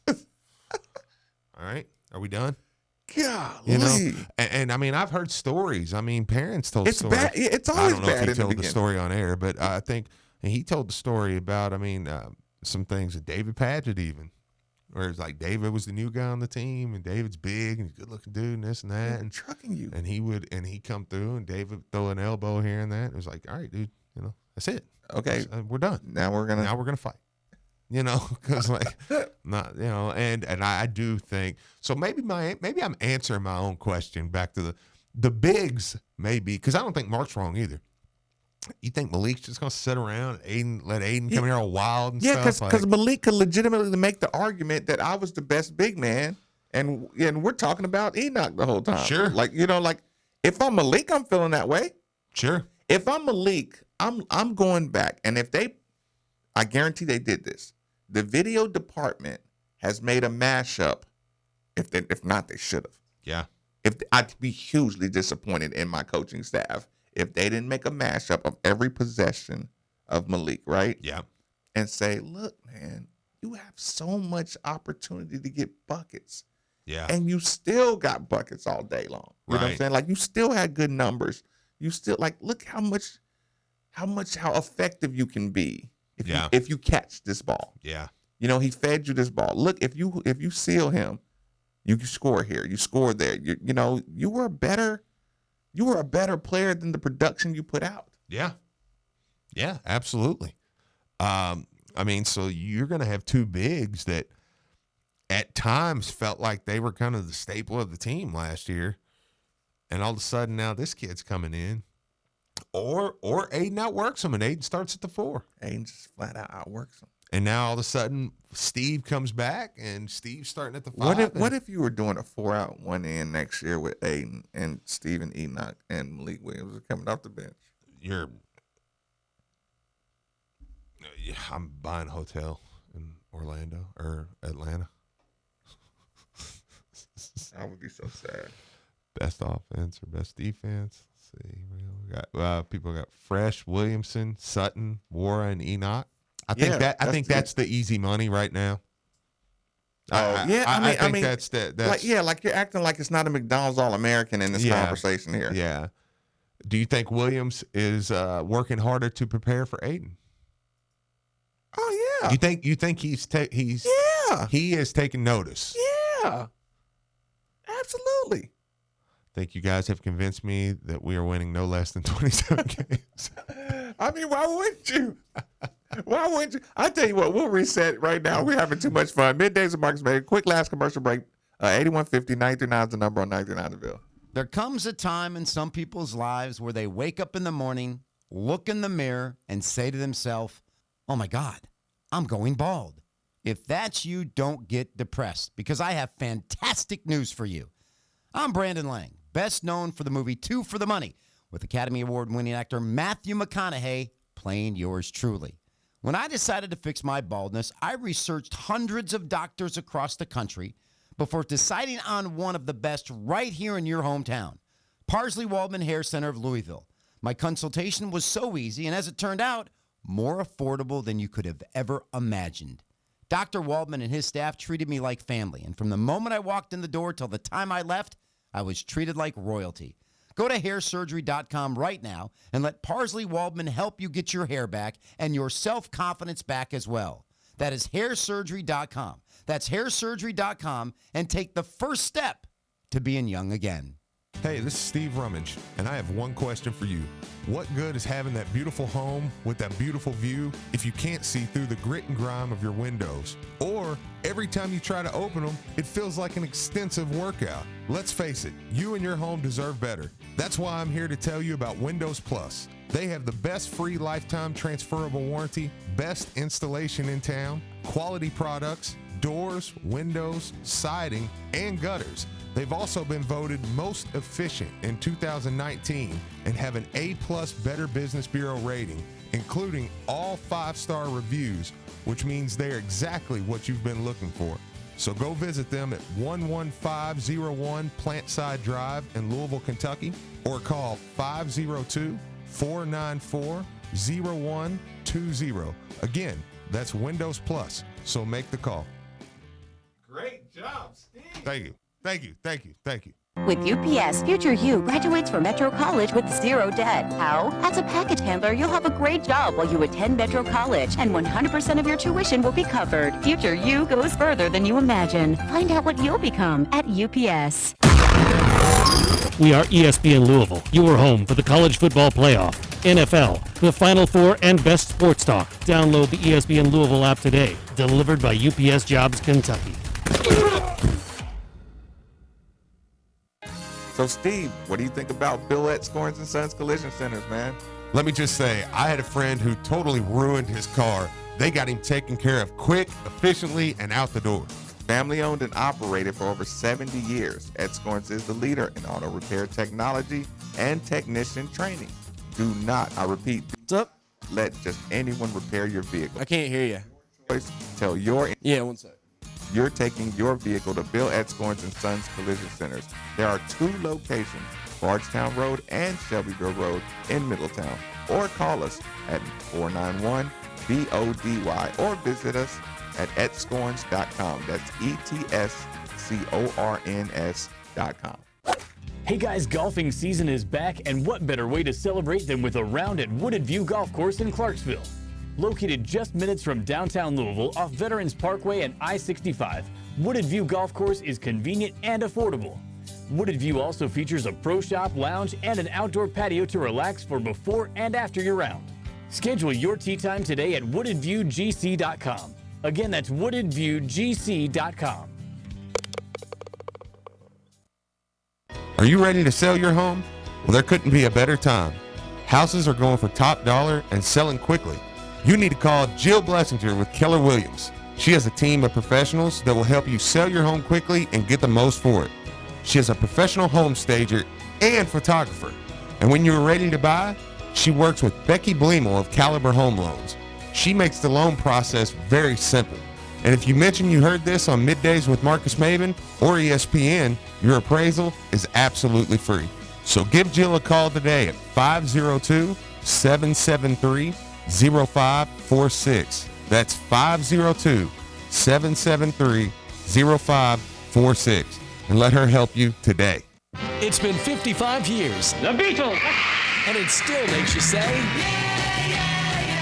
All right. Are we done? Golly. And I mean, I've heard stories. I mean, parents told stories. Bad. It's always bad. I don't know if he in told the the story on air, but I think he told the story about, some things that David Padgett even. Where it's like David was the new guy on the team, and David's big and he's a good looking dude and this and that. And trucking you. And he'd come through and David would throw an elbow here and that. And it was like, all right, dude, that's it. Okay. We're done. Now we're gonna fight. Because and I do think so. Maybe I'm answering my own question back to the bigs, maybe, because I don't think Mark's wrong either. You think Malik's just gonna sit around and let Aiden come here all wild and stuff? Yeah, because Malik could legitimately make the argument that I was the best big man, and we're talking about Enoch the whole time. Sure. If I'm Malik, I'm feeling that way. Sure. If I'm Malik, I'm going back, and I guarantee they did this. The video department has made a mashup. If not, they should have. Yeah. I'd be hugely disappointed in my coaching staff if they didn't make a mashup of every possession of Malik, right? Yeah. And say, look, man, you have so much opportunity to get buckets. Yeah. And you still got buckets all day long. You know what I'm saying? Like, you still had good numbers. You still, look how effective you can be if you catch this ball. Yeah. He fed you this ball. Look, if you seal him, you can score here. You score there. You were a better player than the production you put out. Yeah. Yeah, absolutely. I mean, so you're going to have two bigs that at times felt like they were kind of the staple of the team last year. And all of a sudden now this kid's coming in. Or Aiden outworks him, and Aiden starts at the 4. Aiden just flat out outworks him. And now all of a sudden Steve comes back, and Steve's starting at the 5. What if you were doing a 4-out 1 in next year with Aiden and Steven Enoch and Malik Williams are coming off the bench? I'm buying a hotel in Orlando or Atlanta. I would be so sad. Best offense or best defense? Let's see. We got people got Fresh, Williamson, Sutton, Wara, and Enoch. I think that's the easy money right now. I mean that's like you're acting like it's not a McDonald's All-American in this conversation here. Yeah. Do you think Williams is working harder to prepare for Aiden? Oh yeah. You think he is taking notice? Yeah. Absolutely. I think you guys have convinced me that we are winning no less than 27 games. I mean, why wouldn't you? Why wouldn't you? I tell you what, we'll reset right now. We're having too much fun. Middays with Marcus Maven. Quick last commercial break. 8150 939 is the number on 99 Ville. There comes a time in some people's lives where they wake up in the morning, look in the mirror, and say to themselves, oh my God, I'm going bald. If that's you, don't get depressed, because I have fantastic news for you. I'm Brandon Lang, best known for the movie Two for the Money, with Academy Award-winning actor Matthew McConaughey playing yours truly. When I decided to fix my baldness, I researched hundreds of doctors across the country before deciding on one of the best right here in your hometown, Parsley Waldman Hair Center of Louisville. My consultation was so easy, and as it turned out, more affordable than you could have ever imagined. Dr. Waldman and his staff treated me like family, and from the moment I walked in the door till the time I left, I was treated like royalty. Go to hairsurgery.com right now and let Parsley Waldman help you get your hair back and your self-confidence back as well. That is hairsurgery.com. That's hairsurgery.com, and take the first step to being young again. Hey, this is Steve Rummage, and I have one question for you. What good is having that beautiful home with that beautiful view if you can't see through the grit and grime of your windows? Or every time you try to open them, it feels like an extensive workout. Let's face it, you and your home deserve better. That's why I'm here to tell you about Windows Plus. They have the best free lifetime transferable warranty, best installation in town, quality products, doors, windows, siding, and gutters. They've also been voted most efficient in 2019 and have an A+ Better Business Bureau rating, including all 5-star reviews, which means they're exactly what you've been looking for. So go visit them at 11501 Plantside Drive in Louisville, Kentucky, or call 502-494-0120. Again, that's Windows Plus, so make the call. Great job, Steve. Thank you. Thank you. Thank you. Thank you. With UPS, future you graduates from Metro College with zero debt. How? As a package handler, you'll have a great job while you attend Metro College, and 100% of your tuition will be covered. Future you goes further than you imagine. Find out what you'll become at UPS. We are ESPN Louisville, your home for the college football playoff, NFL, the Final Four, and best sports talk. Download the ESPN Louisville app today. Delivered by UPS Jobs Kentucky. So, Steve, what do you think about Bill at Scorns and Sons Collision Centers, man? Let me just say, I had a friend who totally ruined his car. They got him taken care of quick, efficiently, and out the door. Family owned and operated for over 70 years, Ed Scorns is the leader in auto repair technology and technician training. Do not, I repeat, what's up? Let just anyone repair your vehicle. I can't hear you. Tell your one sec. You're taking your vehicle to Bill at Scorns and Sons Collision Centers. There are 2 locations, Bardstown Road and Shelbyville Road in Middletown. Or call us at 491-BODY or visit us at etscorns.com. That's ETSCORNS.com. Hey guys, golfing season is back, and what better way to celebrate than with a round at Wooded View Golf Course in Clarksville. Located just minutes from downtown Louisville off Veterans Parkway and I-65, Wooded View Golf Course is convenient and affordable. Wooded View also features a pro shop, lounge, and an outdoor patio to relax for before and after your round. Schedule your tee time today at woodedviewgc.com. Again, that's woodedviewgc.com. Are you ready to sell your home? Well, there couldn't be a better time. Houses are going for top dollar and selling quickly. You need to call Jill Blessinger with Keller Williams. She has a team of professionals that will help you sell your home quickly and get the most for it. She is a professional home stager and photographer. And when you're ready to buy, she works with Becky Bleemel of Caliber Home Loans. She makes the loan process very simple. And if you mention you heard this on Middays with Marcus Maven or ESPN, your appraisal is absolutely free. So give Jill a call today at 502-773-0546. That's 502-773-0546. And let her help you today. It's been 55 years. The Beatles! And it still makes you say...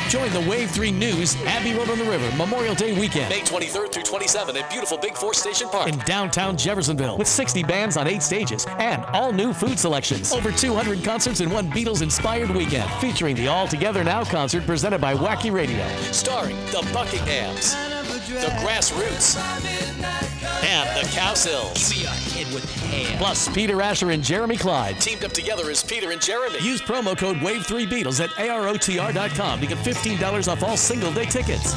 Join the Wave 3 News Abbey Road on the River Memorial Day weekend. May 23rd through 27th at beautiful Big Four Station Park in downtown Jeffersonville with 60 bands on 8 stages and all new food selections. Over 200 concerts in one Beatles-inspired weekend featuring the All Together Now concert presented by Wacky Radio. Starring the Buckinghams, the Grassroots, and the Cowsills. Give me a hit with hand. Plus, Peter Asher and Jeremy Clyde teamed up together as Peter and Jeremy. Use promo code WAVE3Beatles at AROTR.com to get $15 off all single-day tickets.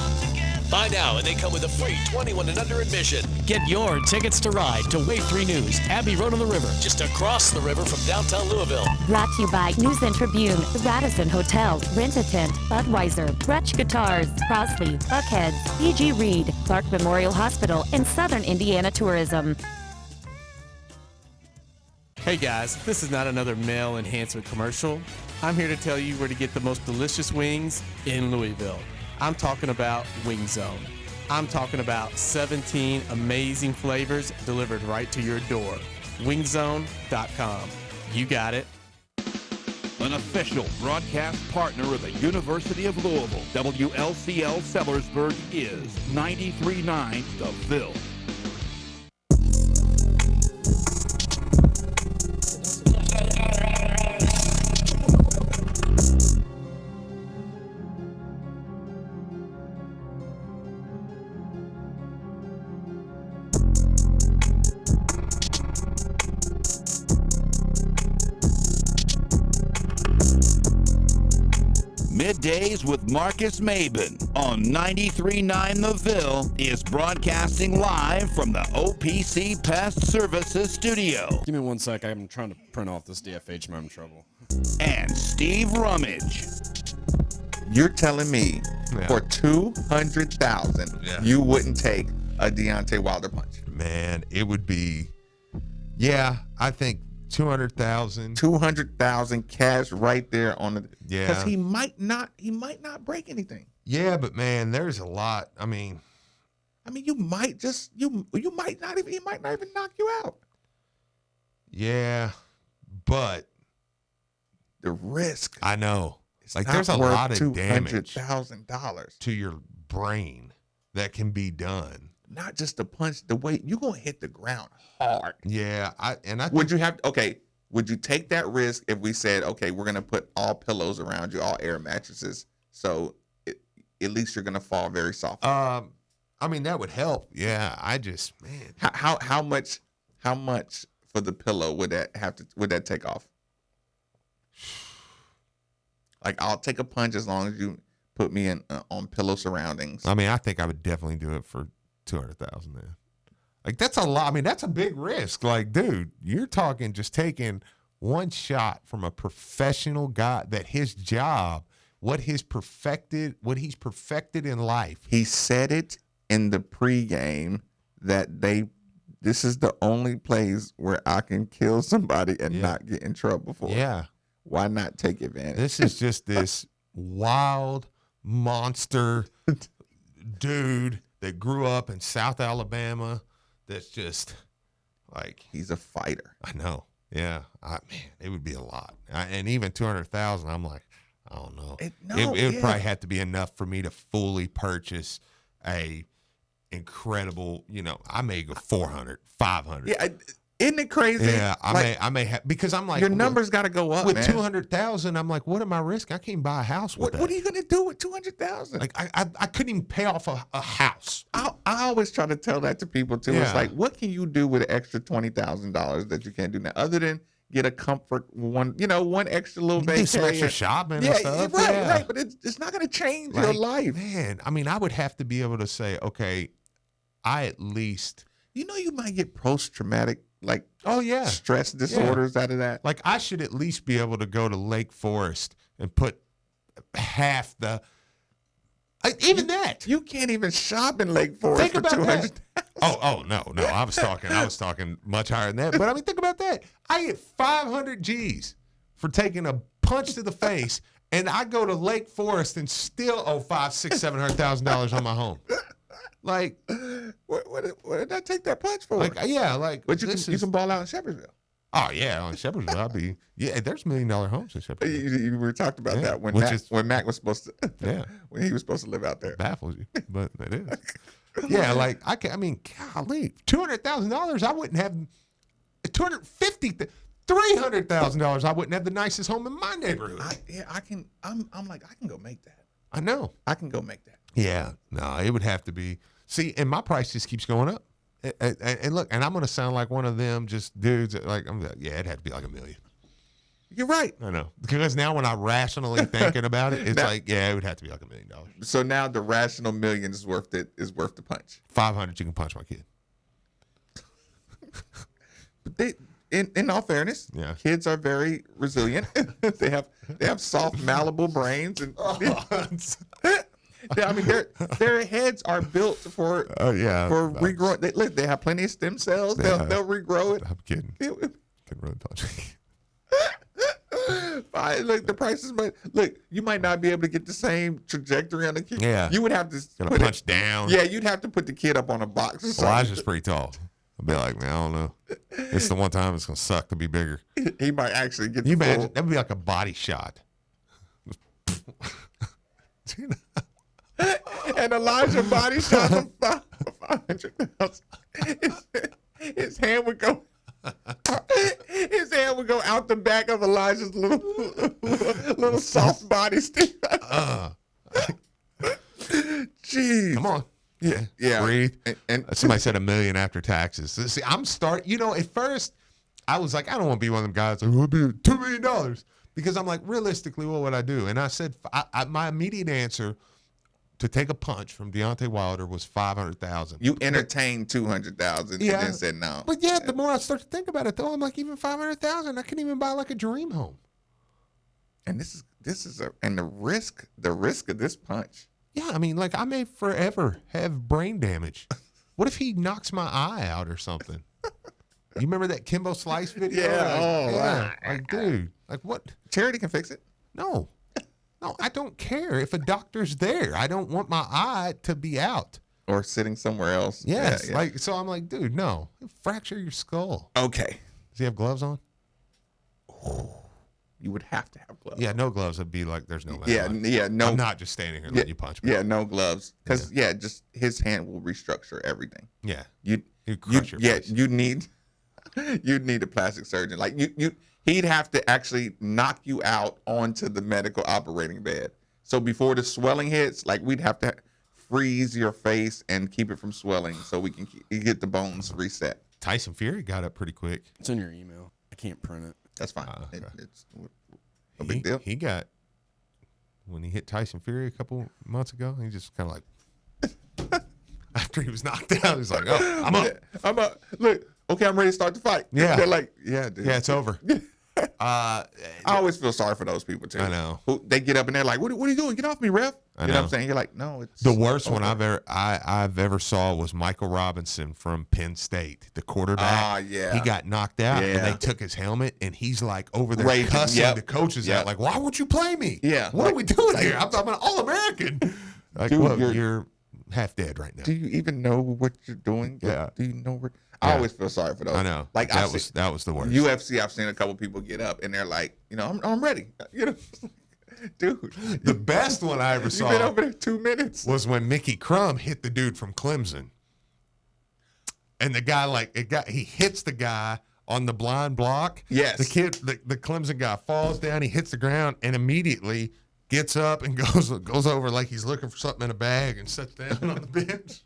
Buy now, and they come with a free 21 and under admission. Get your tickets to ride to Wave 3 News, Abbey Road on the River, just across the river from downtown Louisville. Brought to you by News and Tribune, the Radisson Hotel, Rent-A-Tent, Budweiser, Gretsch Guitars, Crossley, Buckheads, PG Reed, Clark Memorial Hospital, and Southern Indiana Tourism. Hey guys, this is not another male enhancement commercial. I'm here to tell you where to get the most delicious wings in Louisville. I'm talking about Wing Zone. I'm talking about 17 amazing flavors delivered right to your door. Wingzone.com. You got it. An official broadcast partner of the University of Louisville, WLCL Sellersburg is 93.9 The Ville. Middays with Marcus Maben on 93.9 The Ville is broadcasting live from the OPC Pest Services studio. Give me 1 sec. I'm trying to print off this DFH. I'm in trouble. And Steve Rummage. You're telling me for $200,000 you wouldn't take a Deontay Wilder punch? Man, it would be, yeah, I think 200,000. 200,000 cash right there on the. Yeah. Because he might not break anything. Yeah, but man, there's a lot. I mean, you might just you might not even knock you out. Yeah, but the risk. I know. It's like not there's a worth lot of damage $200,000 to your brain that can be done. Not just the punch, the way you're gonna hit the ground hard. Yeah, would you take that risk if we said, okay, we're gonna put all pillows around you, all air mattresses, so at least you're gonna fall very soft? I mean that would help. Yeah, I just man, how much for the pillow would that take off? Like I'll take a punch as long as you put me in on pillow surroundings. I mean, I think I would definitely do it for 200,000 then. Like that's a lot. I mean, that's a big risk. Like, dude, you're talking just taking one shot from a professional guy that his job, what he's perfected in life. He said it in the pregame that this is the only place where I can kill somebody and not get in trouble for it. Yeah. Why not take advantage? This is just this wild monster dude that grew up in South Alabama. That's just like he's a fighter. I know. Yeah. Man, it would be a lot. And even 200,000, I'm like, I don't know. It would probably have to be enough for me to fully purchase a incredible, I may go 400, 500. Yeah. Isn't it crazy? Yeah, Like, I may have, because I'm like, your numbers got to go up, with man. 200,000. I'm like, what am I risking? I can't even buy a house with that. What are you gonna do with 200,000? Like, I couldn't even pay off a house. I always try to tell that to people too. It's Yeah. like, what can you do with an extra $20,000 that you can't do now, other than get a comfort one extra little You do vacation, some extra shopping yeah, and stuff. right, yeah. right. But it's not gonna change your Like, life. Man, I mean, I would have to be able to say, okay, I at least. You know, you might get post-traumatic, like, stress disorders out of that. Like, I should at least be able to go to Lake Forest and put half the. Even that. You can't even shop in Lake Forest Think for about 200. that. Oh no. I was talking much higher than that. But I mean, think about that. I get 500 G's for taking a punch to the face, and I go to Lake Forest and still owe $500,000-$700,000 on my home. Like, what did I take that punch for? Like, yeah, like, but you can ball out in Shepherdsville. Oh yeah, on Shepherdsville, I'll be. Yeah, there's $1 million homes in Shepherdsville. You were talked about that when Mac was supposed to. Yeah, when he was supposed to live out there. It baffles you, but it is. Yeah, like I mean, golly, $200,000. I wouldn't have $300,000. I wouldn't have the nicest home in my neighborhood. I can go make that. I know. I can go make that. Yeah, no, it would have to be. See, and my price just keeps going up. And look, and I'm going to sound like one of them just dudes that like, it'd have to be like $1 million. You're right. I know. Because now when I'm rationally thinking about it, it's now, like, it would have to be like $1 million. So now the rational million is worth the punch. 500, you can punch my kid. But in all fairness, kids are very resilient. they have soft, malleable brains, and I mean their heads are built for regrowing. They have plenty of stem cells. They'll regrow it. I'm kidding. Can really punch. Look, the prices, but look, you might not be able to get the same trajectory on the kid. Yeah, you would have to punch down. Yeah, you'd have to put the kid up on a box. Or Elijah's pretty tall. I'll be like, man, I don't know. It's the one time it's gonna suck to be bigger. He might actually get. You imagine that would be like a body shot. And Elijah body shot him 500,000. His hand would go. His hand would go out the back of Elijah's little soft body stick. Jeez. Come on. Yeah. Breathe. And somebody said $1 million after taxes. See, at first I was like, I don't want to be one of them guys like, $2 million. Because I'm like, realistically, what would I do? And I said, my immediate answer to take a punch from Deontay Wilder was 500,000. You entertained 200,000 and then said no. But yeah, the more I start to think about it, though, I'm like, even 500,000, I couldn't even buy like a dream home. And this is the risk of this punch. Yeah, I mean, like I may forever have brain damage. What if he knocks my eye out or something? You remember that Kimbo Slice video? Yeah. Like, dude, like what? Charity can fix it. No, I don't care if a doctor's there. I don't want my eye to be out or sitting somewhere else. Yes, Yeah. like so. I'm like, dude, no, fracture your skull. Okay. Does he have gloves on? You would have to have gloves. Yeah, no gloves would be like there's no. No. I'm not just standing here letting you punch me. Yeah, no gloves, because just his hand will restructure everything. Yeah, you crush your face. you'd need a plastic surgeon. Like he'd have to actually knock you out onto the medical operating bed. So before the swelling hits, like we'd have to freeze your face and keep it from swelling, so we can get the bones reset. Tyson Fury got up pretty quick. It's in your email. I can't print it. That's fine. Okay. It's a big deal. He got, when he hit Tyson Fury a couple months ago, he just kind of like, after he was knocked out, he's like, oh, I'm up. Look, okay, I'm ready to start the fight. Yeah. They're like, yeah, dude. Yeah, it's over. I always feel sorry for those people, too. I know. They get up and they're like, what are you doing? Get off me, ref. You know what I'm saying? You're like, no, it's the worst one over. I've ever saw was Michael Robinson from Penn State, the quarterback. Yeah. He got knocked out, and they took his helmet, and he's like over there cussing the coaches out, like, why won't you play me? Yeah. What are we doing here? I'm an All-American. Like, Dude, well, you're half dead right now. Do you even know what you're doing? Yeah. Do you know where? I always feel sorry for those. I know. Like that was the worst. UFC, I've seen a couple people get up and they're like, I'm ready. Dude. The best one I ever saw. You've been over there 2 minutes. Was when Mickey Crum hit the dude from Clemson. And the guy he hits the guy on the blind block. Yes. The kid, the Clemson guy falls down, he hits the ground, and immediately gets up and goes over like he's looking for something in a bag and sits down on the bench.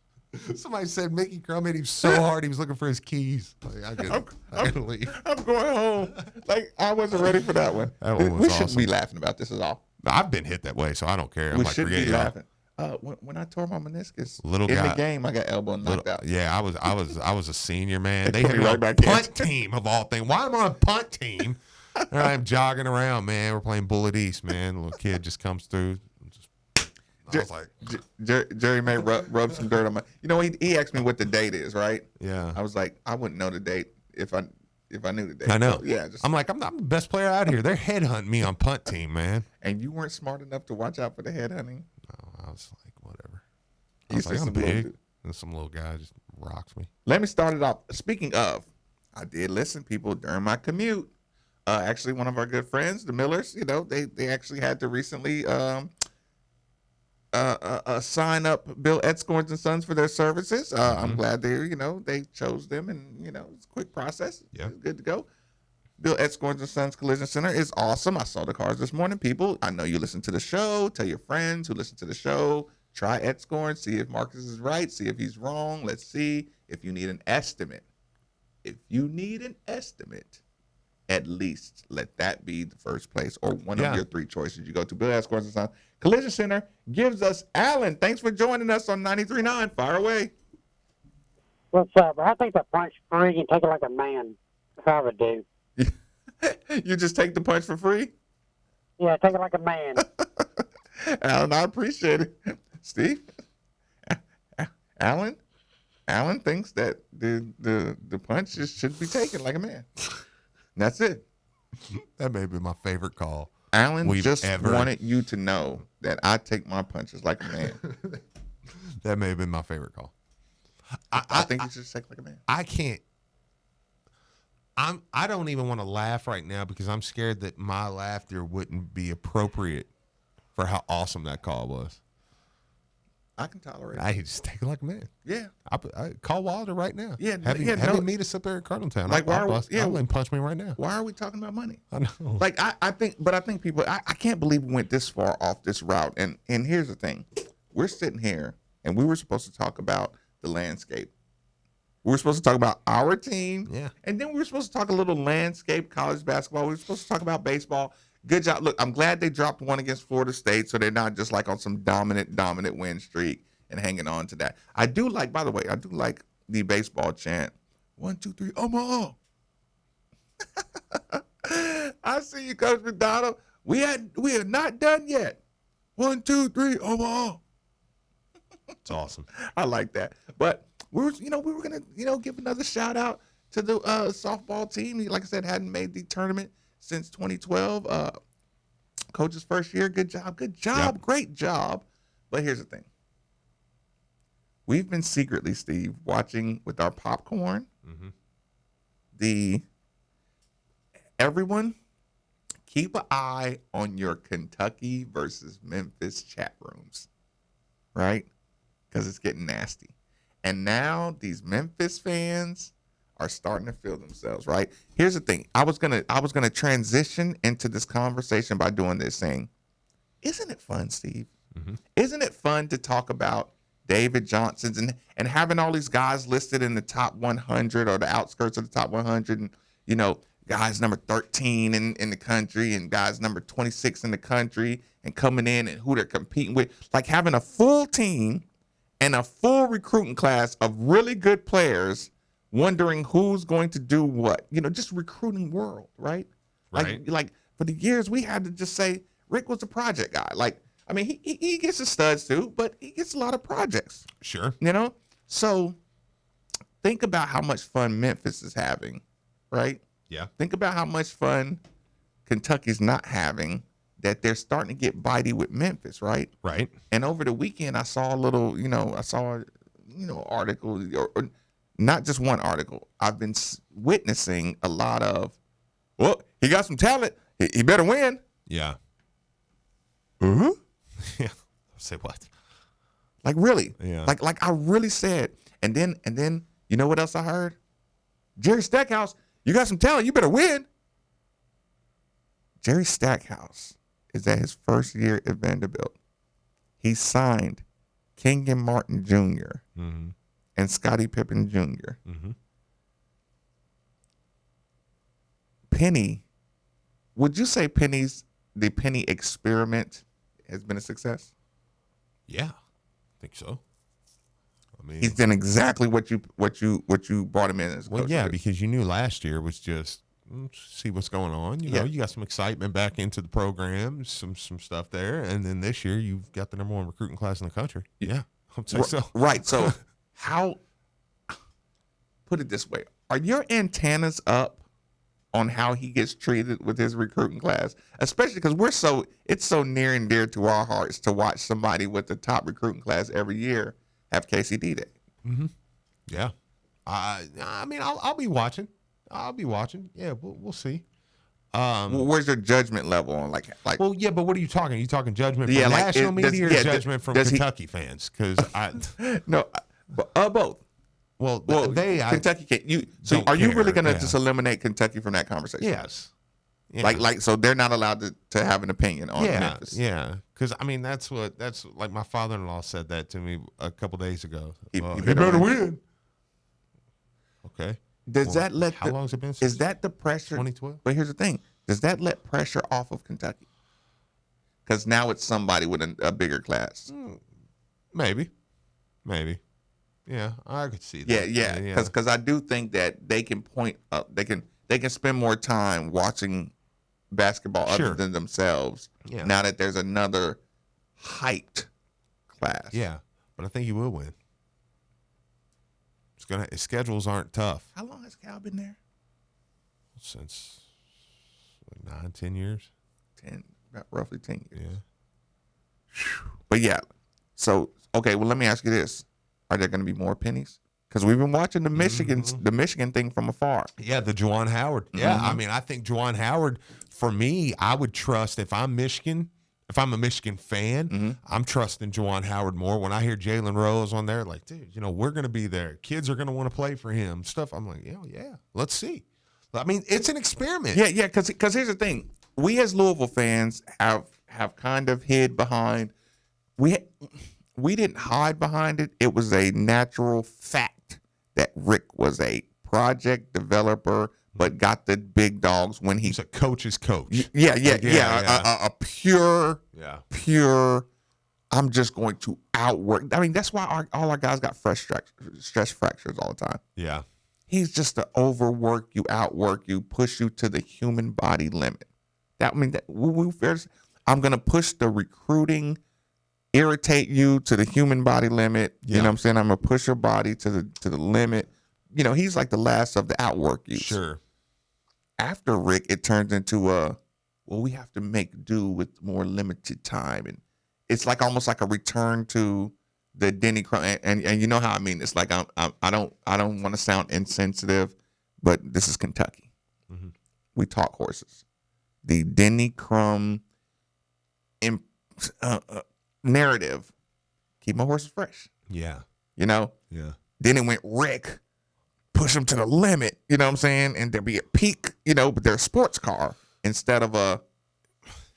Somebody said Mickey Crum hit him so hard he was looking for his keys. Like, I gotta leave. I'm going home. Like, I wasn't ready for that one. That one was we shouldn't awesome. be laughing about this at all. I've been hit that way, so I don't care. I'm We like, shouldn't forget be y'all. laughing. When I tore my meniscus Little in guy. the game, I got elbow knocked out. Yeah, I was a senior, man. They They put had me me right on back in. punt team of all things. Why am I on a punt team? And I'm jogging around, man. We're playing Bullet East, man. A little kid just comes through. I was like, Jerry may rub some dirt on my. You know, he asked me what the date is, right? Yeah. I was like, I wouldn't know the date if I knew the date. I know. So, yeah. I'm like, I'm not the best player out here. They're headhunting me on punt team, man. And you weren't smart enough to watch out for the headhunting. No, I was like, whatever. I You was like, said I'm some little big. dude. And some little guy just rocks me. Let me start it off. Speaking of, I did listen, people, during my commute. Actually, one of our good friends, the Millers, you know, they actually had to recently sign up Bill Edscorns and Sons for their services. I'm glad they chose them, and it's a quick process. Yeah, it's good to go. Bill Edscorns and Sons Collision Center is awesome. I saw the cars this morning, people. I know you listen to the show. Tell your friends who listen to the show. Try Edscorn. See if Marcus is right. See if he's wrong. Let's see if you need an estimate. If you need an estimate, at least let that be the first place or one of your three choices. You go to Bill Edscorns and Sons Collision Center. Gives us Alan. Thanks for joining us on 93.9. Fire away. What's up? I think the punch free and take it like a man. If I would do. You just take the punch for free? Yeah, take it like a man. Alan, I appreciate it. Steve? Alan thinks that the punch just should be taken like a man. That's it. That may be my favorite call. Alan just ever. wanted you to know that I take my punches like a man. That may have been my favorite call. I think you should take like a man. I can't. I don't even want to laugh right now because I'm scared that my laughter wouldn't be appropriate for how awesome that call was. I can tolerate it. I just take it like a man. Yeah. I call Wilder right now. Yeah, have him meet us up there at Cardinaltown. Like, why I'll are we, let him punch me right now. Why are we talking about money? I know. Like, I think people, I can't believe we went this far off this route. And here's the thing. We're sitting here, and we were supposed to talk about the landscape. We were supposed to talk about our team. Yeah. And then we were supposed to talk a little landscape, college basketball. We were supposed to talk about baseball. Good job. Look, I'm glad they dropped one against Florida State, so they're not just like on some dominant win streak and hanging on to that. I do like, by the way, the baseball chant. 1, 2, 3, Omaha. I see you, Coach McDonald. We are not done yet. 1, 2, 3, Omaha. It's awesome. I like that. But we were gonna give another shout out to the softball team. Like I said, hadn't made the tournament since 2012. Coach's first year. Good job. Yep. Great job. But here's the thing. We've been secretly, Steve, watching with our popcorn. Everyone, keep an eye on your Kentucky versus Memphis chat rooms, right? Because it's getting nasty. And now these Memphis fans are starting to feel themselves, right? Here's the thing. I was gonna transition into this conversation by doing this, saying, isn't it fun, Steve? Isn't it fun to talk about David Johnson's and having all these guys listed in the top 100 or the outskirts of the top 100, and guys number 13 in the country and guys number 26 in the country and coming in and who they're competing with, like having a full team and a full recruiting class of really good players, wondering who's going to do what, just recruiting world, right? Right. Like for the years we had to just say Rick was a project guy. Like, I mean, he gets his studs too, but he gets a lot of projects. Sure. So think about how much fun Memphis is having, right? Yeah. Think about how much fun Kentucky's not having, that they're starting to get bitey with Memphis, right? Right. And over the weekend, I saw a little, article, or not just one article. I've been witnessing a lot of, well, he got some talent. He better win. Yeah. Mm-hmm. Yeah. Say what? Like, really? Yeah. Like I really said. And then you know what else I heard? Jerry Stackhouse, You got some talent. You better win. Jerry Stackhouse is at his first year at Vanderbilt. He signed Kenyon Martin Jr. And Scottie Pippen Jr. Penny, would you say the Penny experiment has been a success? Yeah, I think so. I mean, He's done exactly what you brought him in as. Well, coach yeah, to do. because you knew last year was just see what's going on. You know, you got some excitement back into the program, some stuff there, and then this year you've got the #1 recruiting class in the country. Yeah, I'd say so. Right. So, how? Put it this way: are your antennas up on how he gets treated with his recruiting class? Especially because it's so near and dear to our hearts to watch somebody with the top recruiting class every year have KCD Day. Yeah, I mean, I'll be watching. Yeah, we'll see. Where's your judgment level on like? Well, yeah, but what are you talking? Are you talking judgment from Yeah, like, national media or does- judgment from does he- Kentucky fans? Because No, both. Well, Kentucky can't. So don't are you really care, going to yeah. just eliminate Kentucky from that conversation? Yes. Yeah. Like so they're not allowed to have an opinion on Memphis. Yeah, because I mean that's like my father-in-law said that to me a couple days ago. He better win. Okay. Does that let how long has it been? Is Since that the pressure? 2012. But here's the thing: does that let pressure off of Kentucky? Because now it's somebody with a bigger class. Maybe. Yeah, I could see Yeah, that. yeah. Because I do think that they can point up. They can spend more time watching basketball Sure. other than themselves. Yeah. Now that there's another hyped class. Yeah, but I think he will win. His schedules aren't tough. How long has Cal been there? Since 9-10 years. About roughly 10 years. Yeah. But yeah. So okay, well let me ask you this: are there going to be more pennies? Because we've been watching the Michigan thing from afar. Yeah, the Juwan Howard. Yeah, I mean, I think Juwan Howard, for me, I would trust if I'm Michigan, if I'm a Michigan fan, I'm trusting Juwan Howard more. When I hear Jalen Rose on there, like, dude, we're going to be there. Kids are going to want to play for him. Stuff. I'm like, yeah, let's see. I mean, it's an experiment. Yeah, because here's the thing: we as Louisville fans have kind of hid behind. We didn't hide behind it. It was a natural fact that Rick was a project developer, but got the big dogs when he's a coach's coach. Yeah. A pure. I'm just going to outwork. I mean, that's why all our guys got stress fractures all the time. Yeah. He's just to overwork you, outwork you, push you to the human body limit. I'm going to push the recruiting, irritate you to the human body limit. You know what I'm saying? I'm going to push your body to the limit. He's like the last of the outwork use. Sure. After Rick, it turns into we have to make do with more limited time. And it's like almost like a return to the Denny Crum. And you know how I mean. It's like I don't want to sound insensitive, but this is Kentucky. We talk horses. The Denny Crum narrative, keep my horses fresh. Yeah. Yeah. Then it went Rick, push them to the limit, you know what I'm saying? And there'd be a peak, but they're a sports car instead of a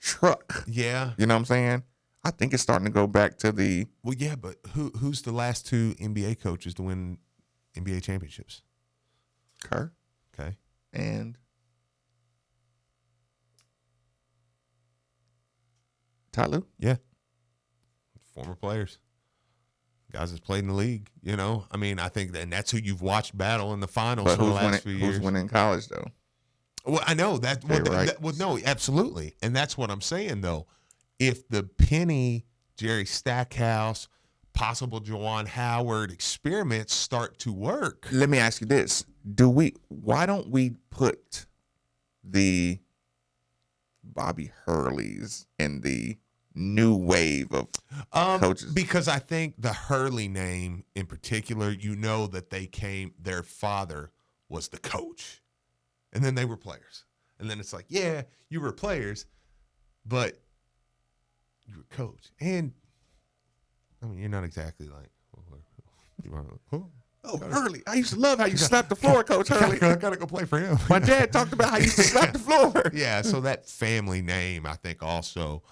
truck. Yeah. You know what I'm saying? I think it's starting to go back to the. Well, yeah, but who's the last two NBA coaches to win NBA championships? Kerr. Okay. And Ty Lue? Yeah. Former players. Guys that's played in the league, I mean, I think that's who you've watched battle in the finals for the last few years. Who's winning college, though? Well, I know that. No, absolutely. And that's what I'm saying, though. If the Penny, Jerry Stackhouse, possible Juwan Howard experiments start to work. Let me ask you this. Why don't we put the Bobby Hurleys in the new wave of coaches? Because I think the Hurley name in particular, that their father was the coach. And then they were players. And then it's like, yeah, you were players, but you were coach. And I mean, you're not exactly like, Oh, Hurley. I used to love how you slapped the floor, Coach Hurley. I gotta go play for him. My dad talked about how you used to slap the floor. Yeah, so that family name, I think, also.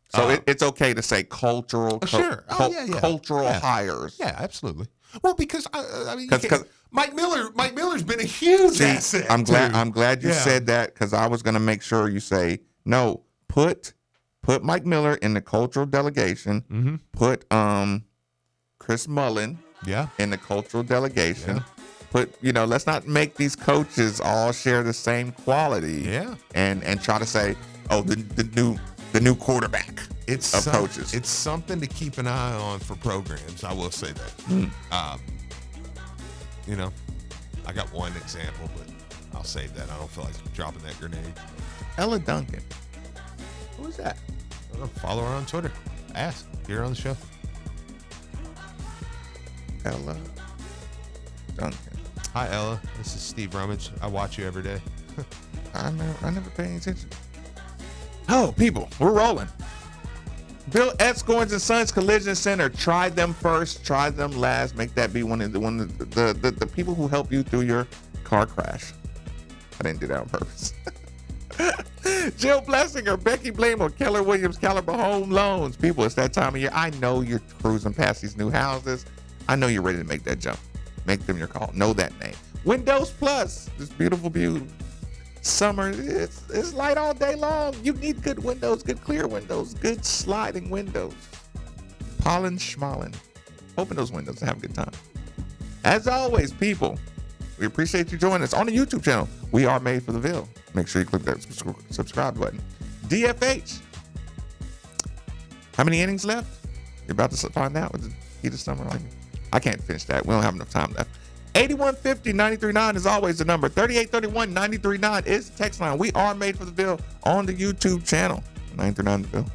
So it's okay to say cultural, cultural hires. Yeah, absolutely. Well, because I mean, Mike Miller's been a huge asset. I'm glad you said that, because I was going to make sure you say no. Put Mike Miller in the cultural delegation. Mm-hmm. Put Chris Mullen. In the cultural delegation. Let's not make these coaches all share the same quality. Yeah. And try to say, oh, the new quarterback of coaches. It's something to keep an eye on for programs. I will say that. I got one example, but I'll save that. I don't feel like dropping that grenade. Ella Duncan. Who is that? I don't know. Follow her on Twitter. Ask. Get her on the show. Ella Duncan. Hi, Ella. This is Steve Rummage. I watch you every day. I never pay any attention. Oh, people, we're rolling. Bill Escorns and Sons Collision Center. Try them first. Try them last. Make that be one of the people who help you through your car crash. I didn't do that on purpose. Jill Blessinger, Becky Blamer, Keller Williams, Caliber Home Loans. People, it's that time of year. I know you're cruising past these new houses. I know you're ready to make that jump. Make them your call. Know that name. Windows Plus. This beautiful view. Summer, it's light all day long. You need good windows, good clear windows, good sliding windows. Pollen Schmallen. Open those windows and have a good time. As always, people, we appreciate you joining us on the YouTube channel. We are Made for the Ville. Make sure you click that subscribe button. DFH. How many innings left? You're about to find out with the heat of summer. I can't finish that. We don't have enough time left. 8150-939 is always the number. 3831-939 is the text line. We are Made for the Ville on the YouTube channel. 939 the Ville.